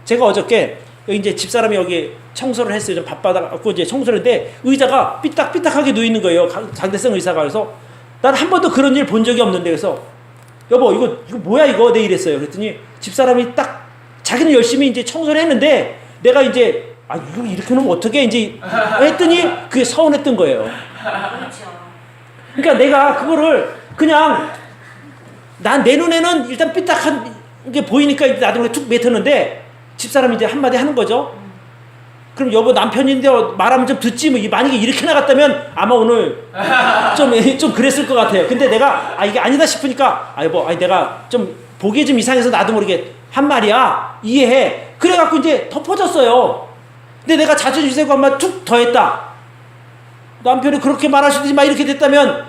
제가 어저께 여기 이제 집사람이 여기 청소를 했어요. 좀 바빠갖고 이제 청소를 했는데 의자가 삐딱삐딱하게 누이는 거예요. 강대성 의사가. 그래서 난 한 번도 그런 일 본 적이 없는데 그래서 여보 이거 뭐야 이거 내 이랬어요. 그랬더니 집사람이 딱 자기는 열심히 이제 청소를 했는데 내가 이제 이거 이렇게 놓으면 어떻게 이제 했더니 그게 서운했던 거예요. 그러니까 내가 그거를 그냥 난 내 눈에는 일단 삐딱한 게 보이니까 나도 그냥 툭 뱉었는데 집사람이 이제 한마디 하는 거죠. 그럼 여보 남편인데 말하면 좀 듣지 뭐 만약에 이렇게 나갔다면 아마 오늘 좀 그랬을 것 같아요. 근데 내가 이게 아니다 싶으니까 여보 내가 좀 보기 좀 이상해서 나도 모르게 한 말이야 이해해. 그래갖고 이제 덮어졌어요. 근데 내가 자존심 세고 한 말 툭 더했다. 남편이 그렇게 말하시든지 막 이렇게 됐다면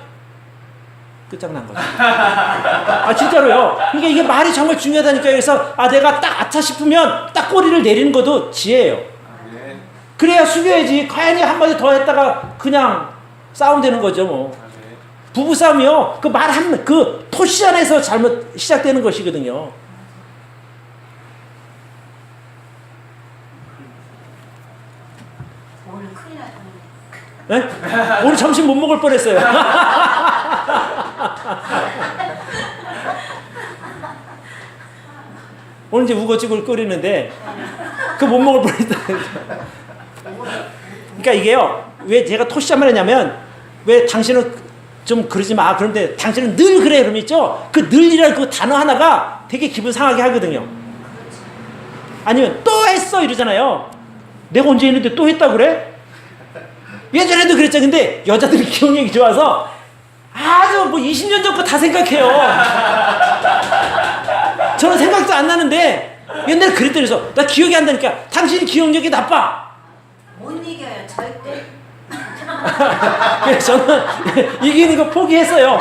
끝장난 거죠. 진짜로요. 그러니까 이게 말이 정말 중요하다니까요. 그래서 내가 딱 아차 싶으면 딱 꼬리를 내리는 것도 지혜예요. 그래야 숙여야지. 과연이 한마디 더 했다가 그냥 싸움 되는 거죠 뭐. 부부싸움이요. 그 말 그 토시 안에서 잘못 시작되는 것이거든요. 오늘 큰일 날 뻔했네. 네? 오늘 점심 못 먹을 뻔했어요. 오늘 이제 우거지국을 끓이는데 그 못 먹을 뻔했다. 그러니까 이게요. 왜 제가 토시자만 했냐면 왜 당신은 좀 그러지 마. 그런데 당신은 늘 그래. 그러면 있죠. 그 늘이라는 그 단어 하나가 되게 기분 상하게 하거든요. 아니면 또 했어 이러잖아요. 내가 언제 했는데 또 했다 그래? 예전에도 그랬죠. 근데 여자들이 기억력이 좋아서 아주 뭐 20년 전 거 다 생각해요. 저는 생각도 안 나는데 옛날에 그랬더니 그래서 나 기억이 안 나니까 당신이 기억력이 나빠. 못 이겨요 절대. 그래서 저는 이기는 거 포기했어요.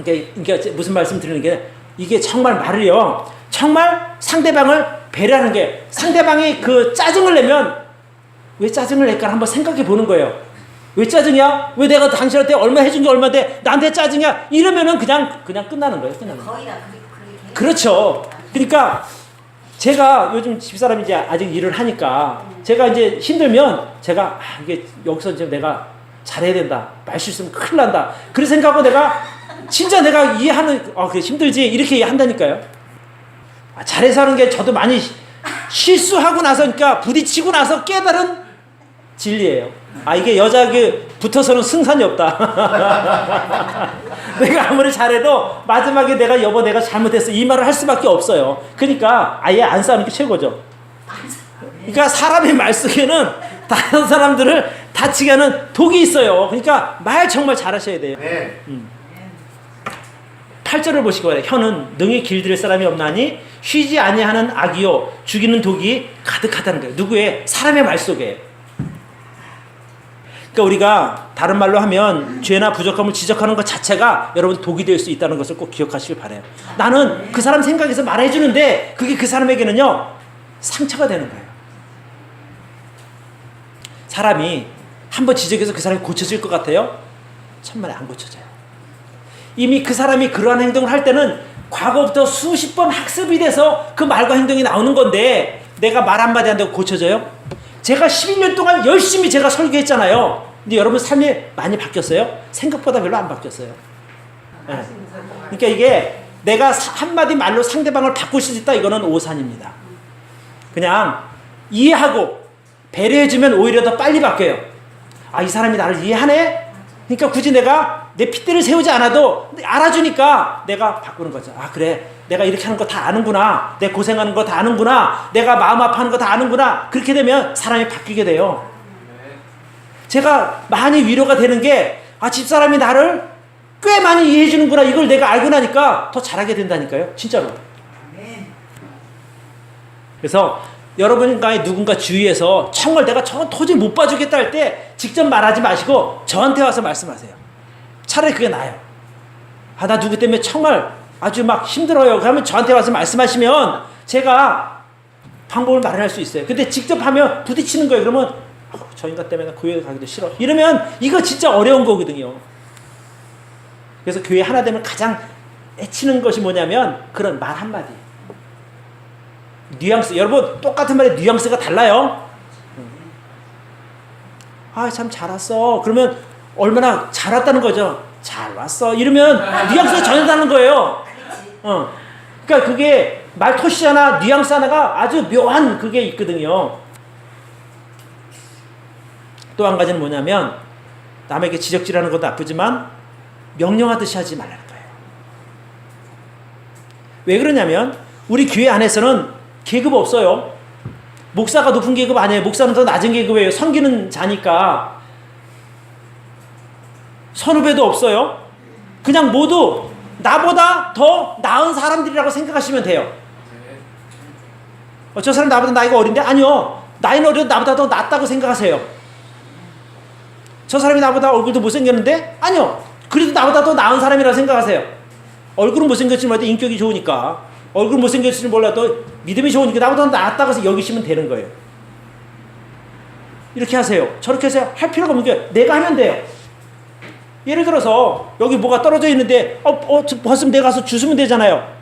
그러니까 무슨 말씀 드리는 게 이게 정말 말을요. 정말 상대방을 배려하는 게 상대방이 그 짜증을 내면 왜 짜증을 낼까 한번 생각해 보는 거예요. 왜 짜증이야? 왜 내가 당신한테 얼마 해준 게 얼마인데 나한테 짜증이야? 이러면은 그냥 끝나는 거예요. 끝나는 거예요. 거의 다 그렇죠. 그러니까 제가 요즘 집사람이 이제 아직 일을 하니까 제가 이제 힘들면 제가 이게 여기서 이제 내가 잘해야 된다. 말실수면 큰일 난다. 그런 생각하고 내가 진짜 내가 이해하는 그래 힘들지 이렇게 한다니까요. 잘해서 하는 게 저도 많이 실수하고 나서니까 부딪히고 나서 깨달은 진리예요. 이게 여자 붙어서는 승산이 없다. 내가 아무리 잘해도 마지막에 여보 내가 잘못했어 이 말을 할 수밖에 없어요. 그러니까 아예 안 싸우는 게 최고죠. 그러니까 사람의 말 속에는 다른 사람들을 다치게 하는 독이 있어요. 그러니까 말 정말 잘하셔야 돼요. 8절을 보시고 봐요. 혀는 능히 길들일 사람이 없나니 쉬지 아니하는 악이요 죽이는 독이 가득하다는 거예요. 누구의? 사람의 말 속에. 그러니까 우리가 다른 말로 하면 죄나 부족함을 지적하는 것 자체가 여러분 독이 될 수 있다는 것을 꼭 기억하시길 바라요. 나는 그 사람 생각해서 말해주는데 그게 그 사람에게는요 상처가 되는 거예요. 사람이 한번 지적해서 그 사람이 고쳐질 것 같아요? 천만에 안 고쳐져요. 이미 그 사람이 그러한 행동을 할 때는 과거부터 수십 번 학습이 돼서 그 말과 행동이 나오는 건데 내가 말 한마디 한다고 고쳐져요? 제가 11년 동안 열심히 제가 설교했잖아요. 근데 여러분 삶이 많이 바뀌었어요? 생각보다 별로 안 바뀌었어요. 네. 그러니까 이게 내가 한마디 말로 상대방을 바꿀 수 있다 이거는 오산입니다. 그냥 이해하고 배려해주면 오히려 더 빨리 바뀌어요. 이 사람이 나를 이해하네? 그러니까 굳이 내가 내 핏대를 세우지 않아도 알아주니까 내가 바꾸는 거죠. 그래 내가 이렇게 하는 거 다 아는구나. 내가 고생하는 거 다 아는구나. 내가 마음 아파하는 거 다 아는구나. 그렇게 되면 사람이 바뀌게 돼요. 제가 많이 위로가 되는 게 집사람이 나를 꽤 많이 이해해 주는구나. 이걸 내가 알고 나니까 더 잘하게 된다니까요. 진짜로. 그래서 여러분과의 누군가 주위에서 정말 내가 저건 도저히 못 봐주겠다 할 때 직접 말하지 마시고 저한테 와서 말씀하세요. 차라리 그게 나아요. 나 누구 때문에 정말 아주 막 힘들어요. 그러면 저한테 와서 말씀하시면 제가 방법을 마련할 수 있어요. 근데 직접 하면 부딪히는 거예요. 그러면 저 인간 때문에 나 교회 가기도 싫어. 이러면 이거 진짜 어려운 거거든요. 그래서 교회 하나 되면 가장 해치는 것이 뭐냐면 그런 말 한마디. 뉘앙스. 여러분 똑같은 말에 뉘앙스가 달라요. 아, 참 잘 왔어. 그러면 얼마나 잘 왔다는 거죠. 잘 왔어. 이러면 뉘앙스가 전혀 다른 거예요. 그러니까 그게 말토시 하나, 뉘앙스 하나가 아주 묘한 그게 있거든요. 또 한 가지는 뭐냐면 남에게 지적질하는 것도 나쁘지만 명령하듯이 하지 말라는 거예요. 왜 그러냐면 우리 교회 안에서는 계급 없어요. 목사가 높은 계급 아니에요. 목사는 더 낮은 계급이에요. 섬기는 자니까. 선후배도 없어요. 그냥 모두 나보다 더 나은 사람들이라고 생각하시면 돼요. 저 사람 나보다 나이가 어린데? 아니요. 나이는 어려도 나보다 더 낫다고 생각하세요. 저 사람이 나보다 얼굴도 못생겼는데? 아니요. 그래도 나보다 더 나은 사람이라고 생각하세요. 얼굴은 못생겼지 몰라도 인격이 좋으니까. 얼굴은 못생겼을지 몰라도 믿음이 좋으니까 나보다 더 낫다고 여기시면 되는 거예요. 이렇게 하세요. 저렇게 해서 할 필요가 없는 게 내가 하면 돼요. 예를 들어서 여기 뭐가 떨어져 있는데 벗으면 내가 가서 주스면 되잖아요.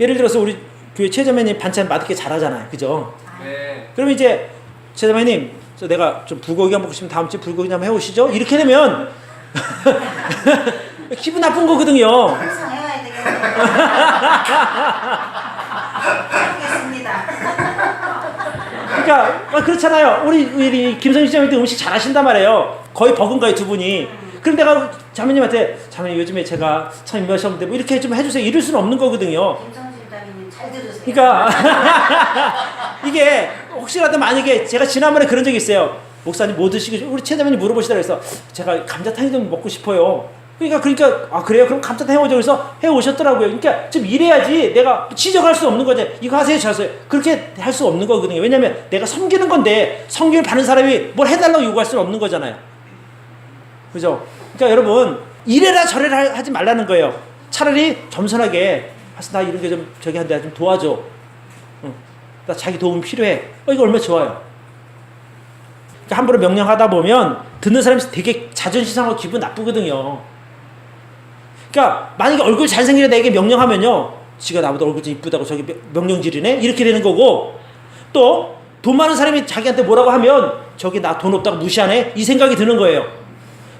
예를 들어서 우리 교회 최자매님 반찬 맛있게 잘하잖아요. 그죠? 네. 그러면 이제 최자매님 내가 좀 불고기 한번 먹고 싶으면 다음 주에 불고기 한번 해오시죠. 이렇게 되면 기분 나쁜 거거든요. 항상 해와야 되겠네요. 하겠습니다. 그러니까 그렇잖아요. 우리 김성희 시장님도 음식 잘하신단 말이에요. 거의 버금가요 두 분이. 그럼 내가 자매님한테 자매님 요즘에 제가 참 입맛이 없는데 뭐 이렇게 좀 해주세요. 이럴 수는 없는 거거든요. 김성진 따님님 잘 들으세요. 그러니까 이게 혹시라도 만약에 제가 지난번에 그런 적이 있어요. 목사님 뭐 드시고 우리 최자매님 물어보시더라고요. 그래서 제가 감자탕이 좀 먹고 싶어요. 그러니까 아 그래요? 그럼 감자탕 해오죠. 그래서 해오셨더라고요. 그러니까 좀 이래야지 내가 지적할 수 없는 거지. 이거 하세요, 저 하세요. 그렇게 할 수 없는 거거든요. 왜냐하면 내가 섬기는 건데 섬기를 받는 사람이 뭘 해달라고 요구할 수는 없는 거잖아요. 그죠? 그러니까 여러분 이래라 저래라 하지 말라는 거예요. 차라리 겸손하게 나 이런 게 좀 저기 한데 좀 도와줘. 나 자기 도움 필요해. 이거 얼마나 좋아요. 그러니까 함부로 명령하다 보면 듣는 사람이 되게 자존심 상하고 기분 나쁘거든요. 그러니까 만약에 얼굴 잘생긴 애에게 명령하면요, 지가 나보다 얼굴 좀 이쁘다고 저기 명령질이네 이렇게 되는 거고, 또 돈 많은 사람이 자기한테 뭐라고 하면 저기 나 돈 없다고 무시하네 이 생각이 드는 거예요.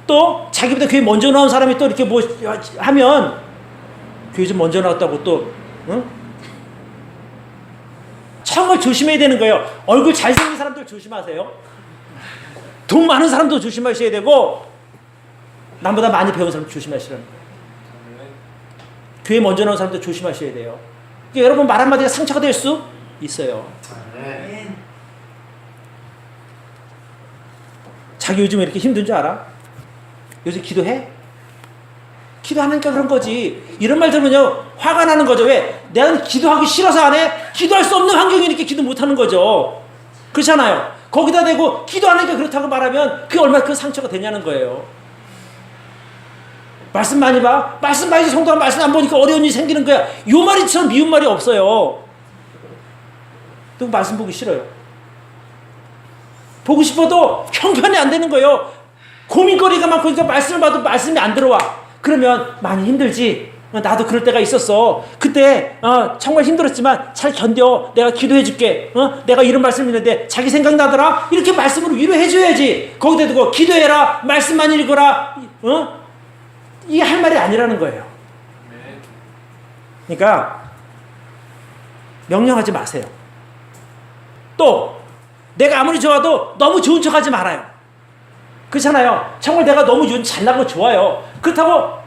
또 자기보다 교회 먼저 나온 사람이 또 이렇게 뭐 하면 교회 좀 먼저 나왔다고 또 정말 조심해야 되는 거예요. 얼굴 잘생긴 사람들 조심하세요. 돈 많은 사람도 조심하셔야 되고 남보다 많이 배운 사람 조심하시라는 거예요. 교회 먼저 나온 사람도 조심하셔야 돼요. 그러니까 여러분 말 한마디가 상처가 될 수 있어요. 자기 요즘에 이렇게 힘든 줄 알아? 요새 기도해? 기도하니까 그런 거지. 이런 말 들으면요 화가 나는 거죠. 왜? 내가 기도하기 싫어서 안 해? 기도할 수 없는 환경이니까 기도 못하는 거죠. 그렇잖아요. 거기다 대고 기도하니까 그렇다고 말하면 그게 얼마나 큰 상처가 되냐는 거예요. 말씀 많이 봐. 말씀 봐야지. 성도가 말씀 안 보니까 어려운 일이 생기는 거야. 요 말이처럼 미운 말이 없어요. 또 말씀 보기 싫어요. 보고 싶어도 형편이 안 되는 거예요. 고민거리가 많고 그러니까 말씀을 봐도 말씀이 안 들어와. 그러면 많이 힘들지. 나도 그럴 때가 있었어. 그때 정말 힘들었지만 잘 견뎌. 내가 기도해 줄게. 내가 이런 말씀 있는데 자기 생각나더라. 이렇게 말씀으로 위로해 줘야지. 거기다 두고 기도해라. 말씀 많이 읽어라. 이게 할 말이 아니라는 거예요. 그러니까 명령하지 마세요. 또 내가 아무리 좋아도 너무 좋은 척하지 말아요. 그렇잖아요. 정말 내가 너무 잘난 거 좋아요. 그렇다고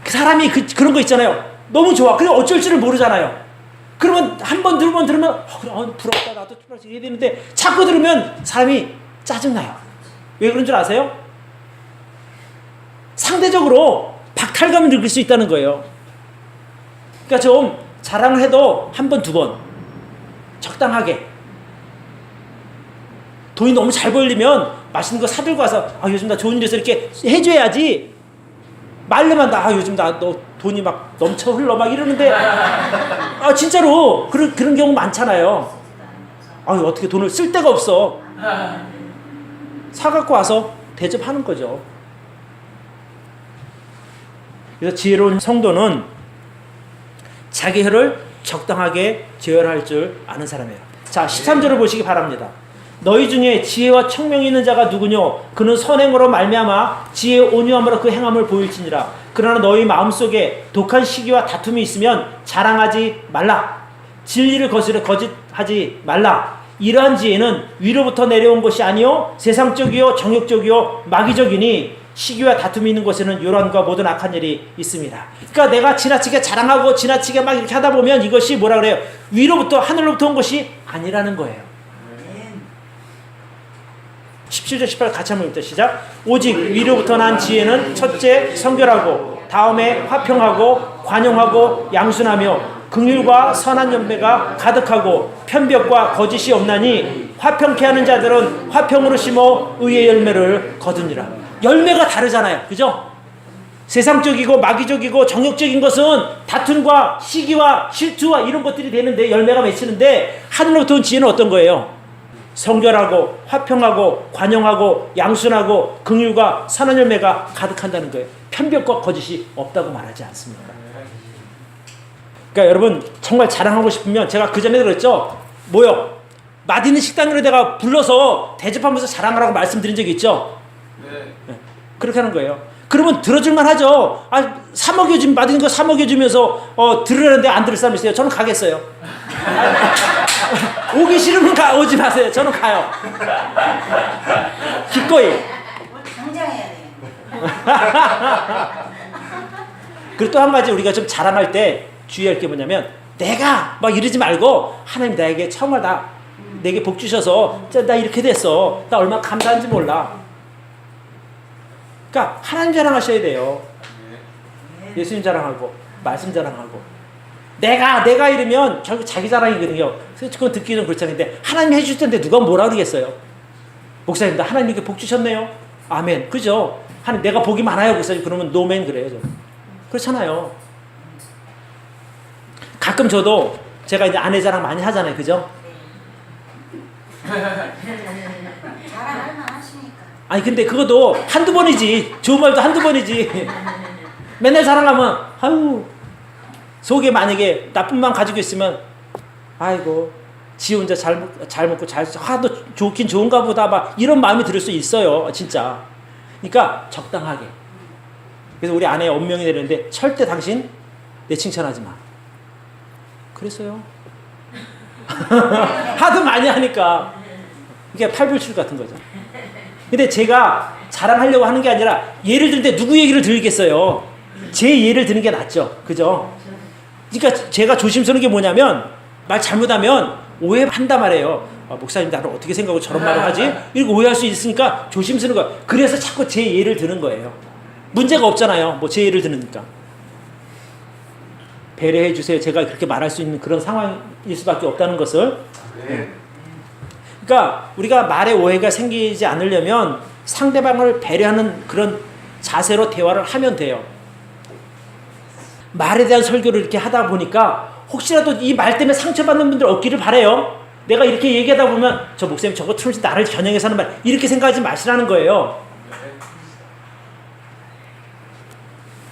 그 사람이 그런 거 있잖아요. 너무 좋아. 그래 어쩔 줄을 모르잖아요. 그러면 한 번, 두 번 들으면 그래, 부럽다. 나도 좀 해야 되는데 자꾸 들으면 사람이 짜증나요. 왜 그런 줄 아세요? 상대적으로 박탈감을 느낄 수 있다는 거예요. 그러니까 좀 자랑을 해도 한 번, 두 번 적당하게. 돈이 너무 잘 벌리면 맛있는 거 사들고 와서 요즘 나 좋은 일에서 이렇게 해줘야지. 말로만 요즘 너 돈이 막 넘쳐 흘러 막 이러는데 진짜로 그런 경우 많잖아요. 아유, 어떻게 돈을 쓸 데가 없어. 사갖고 와서 대접하는 거죠. 그래서 지혜로운 성도는 자기 혀를 적당하게 제어할 줄 아는 사람이에요. 자, 13절을 보시기 바랍니다. 너희 중에 지혜와 청명이 있는 자가 누구뇨? 그는 선행으로 말미암아 지혜 온유함으로 그 행함을 보일지니라. 그러나 너희 마음속에 독한 시기와 다툼이 있으면 자랑하지 말라. 진리를 거스려 거짓하지 말라. 이러한 지혜는 위로부터 내려온 것이 아니요 세상적이요 정욕적이요 마귀적이니 시기와 다툼이 있는 곳에는 요란과 모든 악한 일이 있습니다. 그러니까 내가 지나치게 자랑하고 지나치게 막 이렇게 하다 보면 이것이 뭐라 그래요? 위로부터 하늘로부터 온 것이 아니라는 거예요. 17절 18절 같이 한번 읽자. 시작. 오직 위로부터 난 지혜는 첫째 성결하고 다음에 화평하고 관용하고 양순하며 긍휼과 선한 연배가 가득하고 편벽과 거짓이 없나니 화평케 하는 자들은 화평으로 심어 의의 열매를 거두니라. 열매가 다르잖아요. 그죠? 세상적이고 마귀적이고 정욕적인 것은 다툼과 시기와 실투와 이런 것들이 되는데 열매가 맺히는데 하늘로부터 온 지혜는 어떤 거예요? 성결하고 화평하고 관용하고 양순하고 긍휼과 선한 열매가 가득한다는 거예요. 편벽과 거짓이 없다고 말하지 않습니까? 그러니까 여러분 정말 자랑하고 싶으면 제가 그 전에 그랬죠. 뭐요? 맛있는 식당으로 내가 불러서 대접하면서 자랑하라고 말씀드린 적이 있죠. 네. 그렇게 하는 거예요. 그러면 들어줄만 하죠. 아, 사 먹여주면 맛있는 거 사 먹여주면서 들으려는데 안 들을 사람 있어요. 저는 가겠어요. 오기 싫으면 오지 마세요. 저는 가요. 기꺼이. 당장해야 돼. 그리고 또 한 가지 우리가 좀 자랑할 때 주의할 게 뭐냐면 내가 막 이러지 말고 하나님 나에게 정말 내게 복 주셔서 나 이렇게 됐어. 나 얼마나 감사한지 몰라. 그러니까 하나님 자랑하셔야 돼요. 예수님 자랑하고 말씀 자랑하고 내가 이러면 결국 자기 자랑이거든요. 그래서 그건 듣기 좀 그렇잖아요. 하나님 해줄 텐데 누가 뭐라 그러겠어요. 목사님 나 하나님께 복 주셨네요. 아멘. 그죠? 하나님 내가 복이 많아요 목사님. 그러면 노멘 그래요. 그렇잖아요. 가끔 저도 제가 이제 아내 자랑 많이 하잖아요. 그죠? 자랑할 만하십니까? 아니 근데 그것도 한두 번이지. 좋은 말도 한두 번이지. 맨날 자랑하면 아유 속에 만약에 나쁜만 가지고 있으면 아이고 지 혼자 잘 먹고 하도 좋긴 좋은가 보다 막 이런 마음이 들 수 있어요. 진짜. 그러니까 적당하게. 그래서 우리 아내 엄명이 내리는데 절대 당신 내 칭찬하지 마. 그랬어요. 하도 많이 하니까 이게 팔불출 같은 거죠. 근데 제가 자랑하려고 하는 게 아니라 예를 들 때 누구 얘기를 들겠어요. 제 예를 드는 게 낫죠. 그죠? 그러니까 제가 조심스러운 게 뭐냐면 말 잘못하면 오해한단 말이에요. 목사님 나를 어떻게 생각하고 저런 말을 하지? 이렇게 오해할 수 있으니까 조심스러운 거예요. 그래서 자꾸 제 예를 드는 거예요. 문제가 없잖아요. 뭐 제 예를 드니까. 배려해 주세요. 제가 그렇게 말할 수 있는 그런 상황일 수밖에 없다는 것을. 그러니까 우리가 말에 오해가 생기지 않으려면 상대방을 배려하는 그런 자세로 대화를 하면 돼요. 말에 대한 설교를 이렇게 하다 보니까 혹시라도 이 말 때문에 상처받는 분들 없기를 바라요. 내가 이렇게 얘기하다 보면 저 목사님 저거 틀림없이 나를 겨냥해서 하는 말 이렇게 생각하지 마시라는 거예요.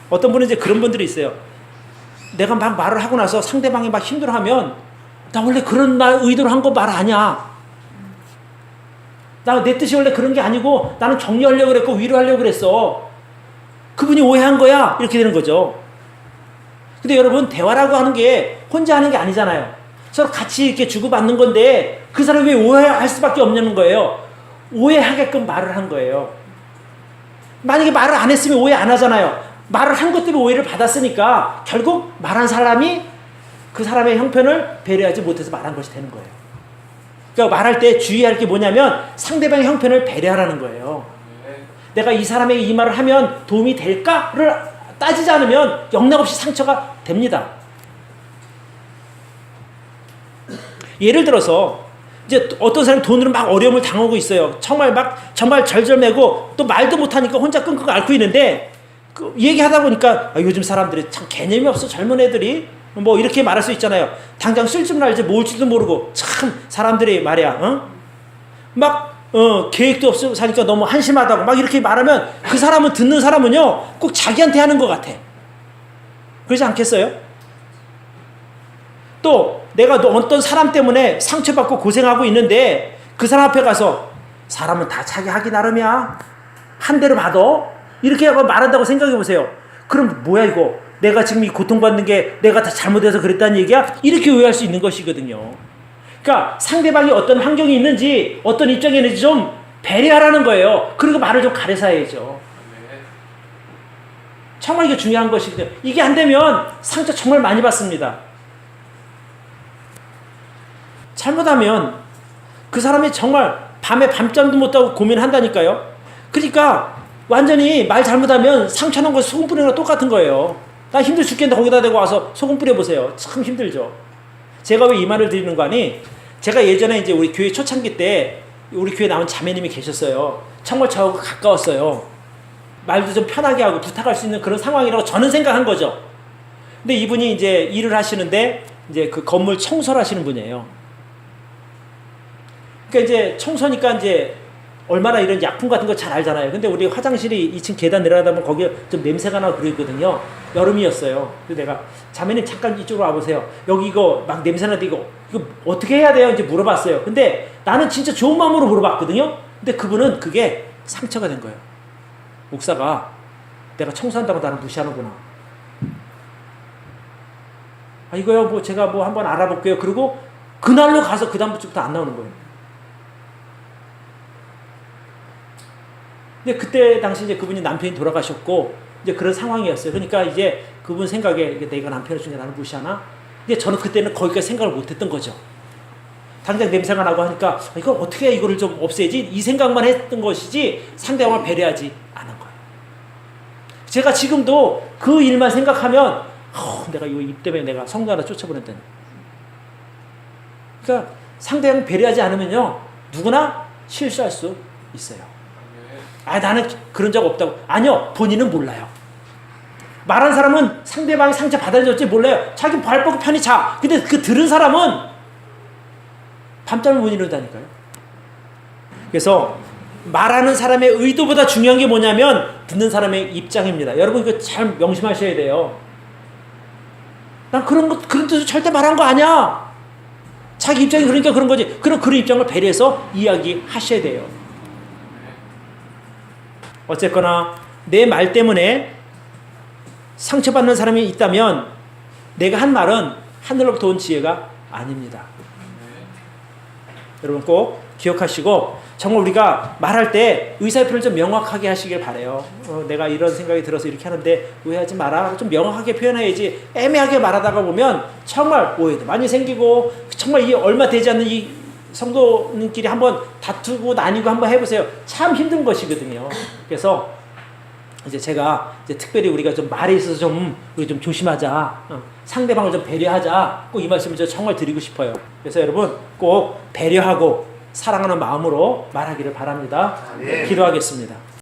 어떤 분은 이제 그런 분들이 있어요. 내가 막 말을 하고 나서 상대방이 막 힘들어하면 나 원래 그런 말 의도로 한 거 말 아니야. 나 내 뜻이 원래 그런 게 아니고 나는 격려하려고 그랬고 위로하려고 그랬어. 그분이 오해한 거야. 이렇게 되는 거죠. 근데 여러분 대화라고 하는 게 혼자 하는 게 아니잖아요. 서로 같이 이렇게 주고받는 건데 그 사람이 왜 오해할 수밖에 없냐는 거예요. 오해하게끔 말을 한 거예요. 만약에 말을 안 했으면 오해 안 하잖아요. 말을 한 것 때문에 오해를 받았으니까 결국 말한 사람이 그 사람의 형편을 배려하지 못해서 말한 것이 되는 거예요. 그러니까 말할 때 주의할 게 뭐냐면 상대방의 형편을 배려하라는 거예요. 내가 이 사람에게 이 말을 하면 도움이 될까를 따지지 않으면 영락없이 상처가 됩니다. 예를 들어서 이제 어떤 사람이 돈으로 막 어려움을 당하고 있어요. 정말 절절매고 또 말도 못하니까 혼자 끙끙 앓고 있는데 그 얘기하다 보니까 요즘 사람들이 참 개념이 없어. 젊은 애들이 뭐 이렇게 말할 수 있잖아요. 당장 쓸 줄 알지 모을 줄도 모르고 참 사람들이 말이야. 막 계획도 없이 사니까 너무 한심하다고 막 이렇게 말하면 그 사람은 듣는 사람은요 꼭 자기한테 하는 것 같아. 그러지 않겠어요? 또 내가 어떤 사람 때문에 상처받고 고생하고 있는데 그 사람 앞에 가서 사람은 다 자기 하기 나름이야. 한 대로 받아. 이렇게 말한다고 생각해 보세요. 그럼 뭐야 이거? 내가 지금 이 고통받는 게 내가 다 잘못해서 그랬다는 얘기야? 이렇게 오해할 수 있는 것이거든요. 그러니까 상대방이 어떤 환경이 있는지 어떤 입장에 있는지 좀 배려하라는 거예요. 그리고 말을 좀 가려서 해야죠. 정말 이게 중요한 것이거든요. 이게 안 되면 상처 정말 많이 받습니다. 잘못하면 그 사람이 정말 밤에 밤잠도 못 자고 고민한다니까요. 그러니까 완전히 말 잘못하면 상처난 거 소금 뿌리는 거 똑같은 거예요. 나 힘들 죽겠는데 거기다 대고 와서 소금 뿌려보세요. 참 힘들죠. 제가 왜 이 말을 드리는 거 아니? 제가 예전에 이제 우리 교회 초창기 때 우리 교회 나온 자매님이 계셨어요. 정말 저하고 가까웠어요. 말도 좀 편하게 하고 부탁할 수 있는 그런 상황이라고 저는 생각한 거죠. 근데 이분이 이제 일을 하시는데 이제 그 건물 청소를 하시는 분이에요. 그러니까 이제 청소니까 이제 얼마나 이런 약품 같은 거 잘 알잖아요. 근데 우리 화장실이 2층 계단 내려가다 보면 거기에 좀 냄새가 나고 그러거든요. 여름이었어요. 그래서 내가 자매님 잠깐 이쪽으로 와보세요. 여기 이거 막 냄새 나는데 이거 어떻게 해야 돼요? 이제 물어봤어요. 근데 나는 진짜 좋은 마음으로 물어봤거든요. 근데 그분은 그게 상처가 된 거예요. 목사가 내가 청소한다고 나를 무시하는구나. 아 이거요 뭐 제가 뭐 한번 알아볼게요. 그리고 그날로 가서 그 다음부터 안 나오는 거예요. 근데 그때 당시 이제 그분이 남편이 돌아가셨고 이제 그런 상황이었어요. 그러니까 이제 그분 생각에 내가 남편을 중에 나를 무시하나? 근데 저는 그때는 거기까지 생각을 못했던 거죠. 당장 냄새가 나고 하니까 이걸 어떻게 해 이거를 좀 없애지? 이 생각만 했던 것이지 상대방을 배려하지 않은 거예요. 제가 지금도 그 일만 생각하면 내가 이거 입 때문에 내가 성도 하나 쫓아보냈다니. 그러니까 상대방을 배려하지 않으면요 누구나 실수할 수 있어요. 아 나는 그런 적 없다고. 아니요 본인은 몰라요. 말한 사람은 상대방이 상처 받아줄지 몰라요. 자기 발 뻗고 편히 자. 근데 그 들은 사람은 밤잠을 못 이룬다니까요. 그래서 말하는 사람의 의도보다 중요한 게 뭐냐면 듣는 사람의 입장입니다. 여러분 이거 잘 명심하셔야 돼요. 난 그런 뜻으로 절대 말한 거 아니야. 자기 입장이 그러니까 그런 거지. 그런 입장을 배려해서 이야기하셔야 돼요. 어쨌거나 내 말 때문에 상처받는 사람이 있다면 내가 한 말은 하늘로부터 온 지혜가 아닙니다. 여러분 꼭 기억하시고 정말 우리가 말할 때 의사의 표현을 좀 명확하게 하시길 바라요. 내가 이런 생각이 들어서 이렇게 하는데 오해하지 마라. 좀 명확하게 표현해야지 애매하게 말하다가 보면 정말 오해도 많이 생기고 정말 이게 얼마 되지 않는 이 성도님끼리 한번 다투고 나뉘고 한번 해보세요. 참 힘든 것이거든요. 그래서 이제 제가 이제 특별히 우리가 좀 말에 있어서 우리 좀 조심하자. 상대방을 좀 배려하자. 꼭 이 말씀을 제가 정말 드리고 싶어요. 그래서 여러분 꼭 배려하고 사랑하는 마음으로 말하기를 바랍니다. 기도하겠습니다.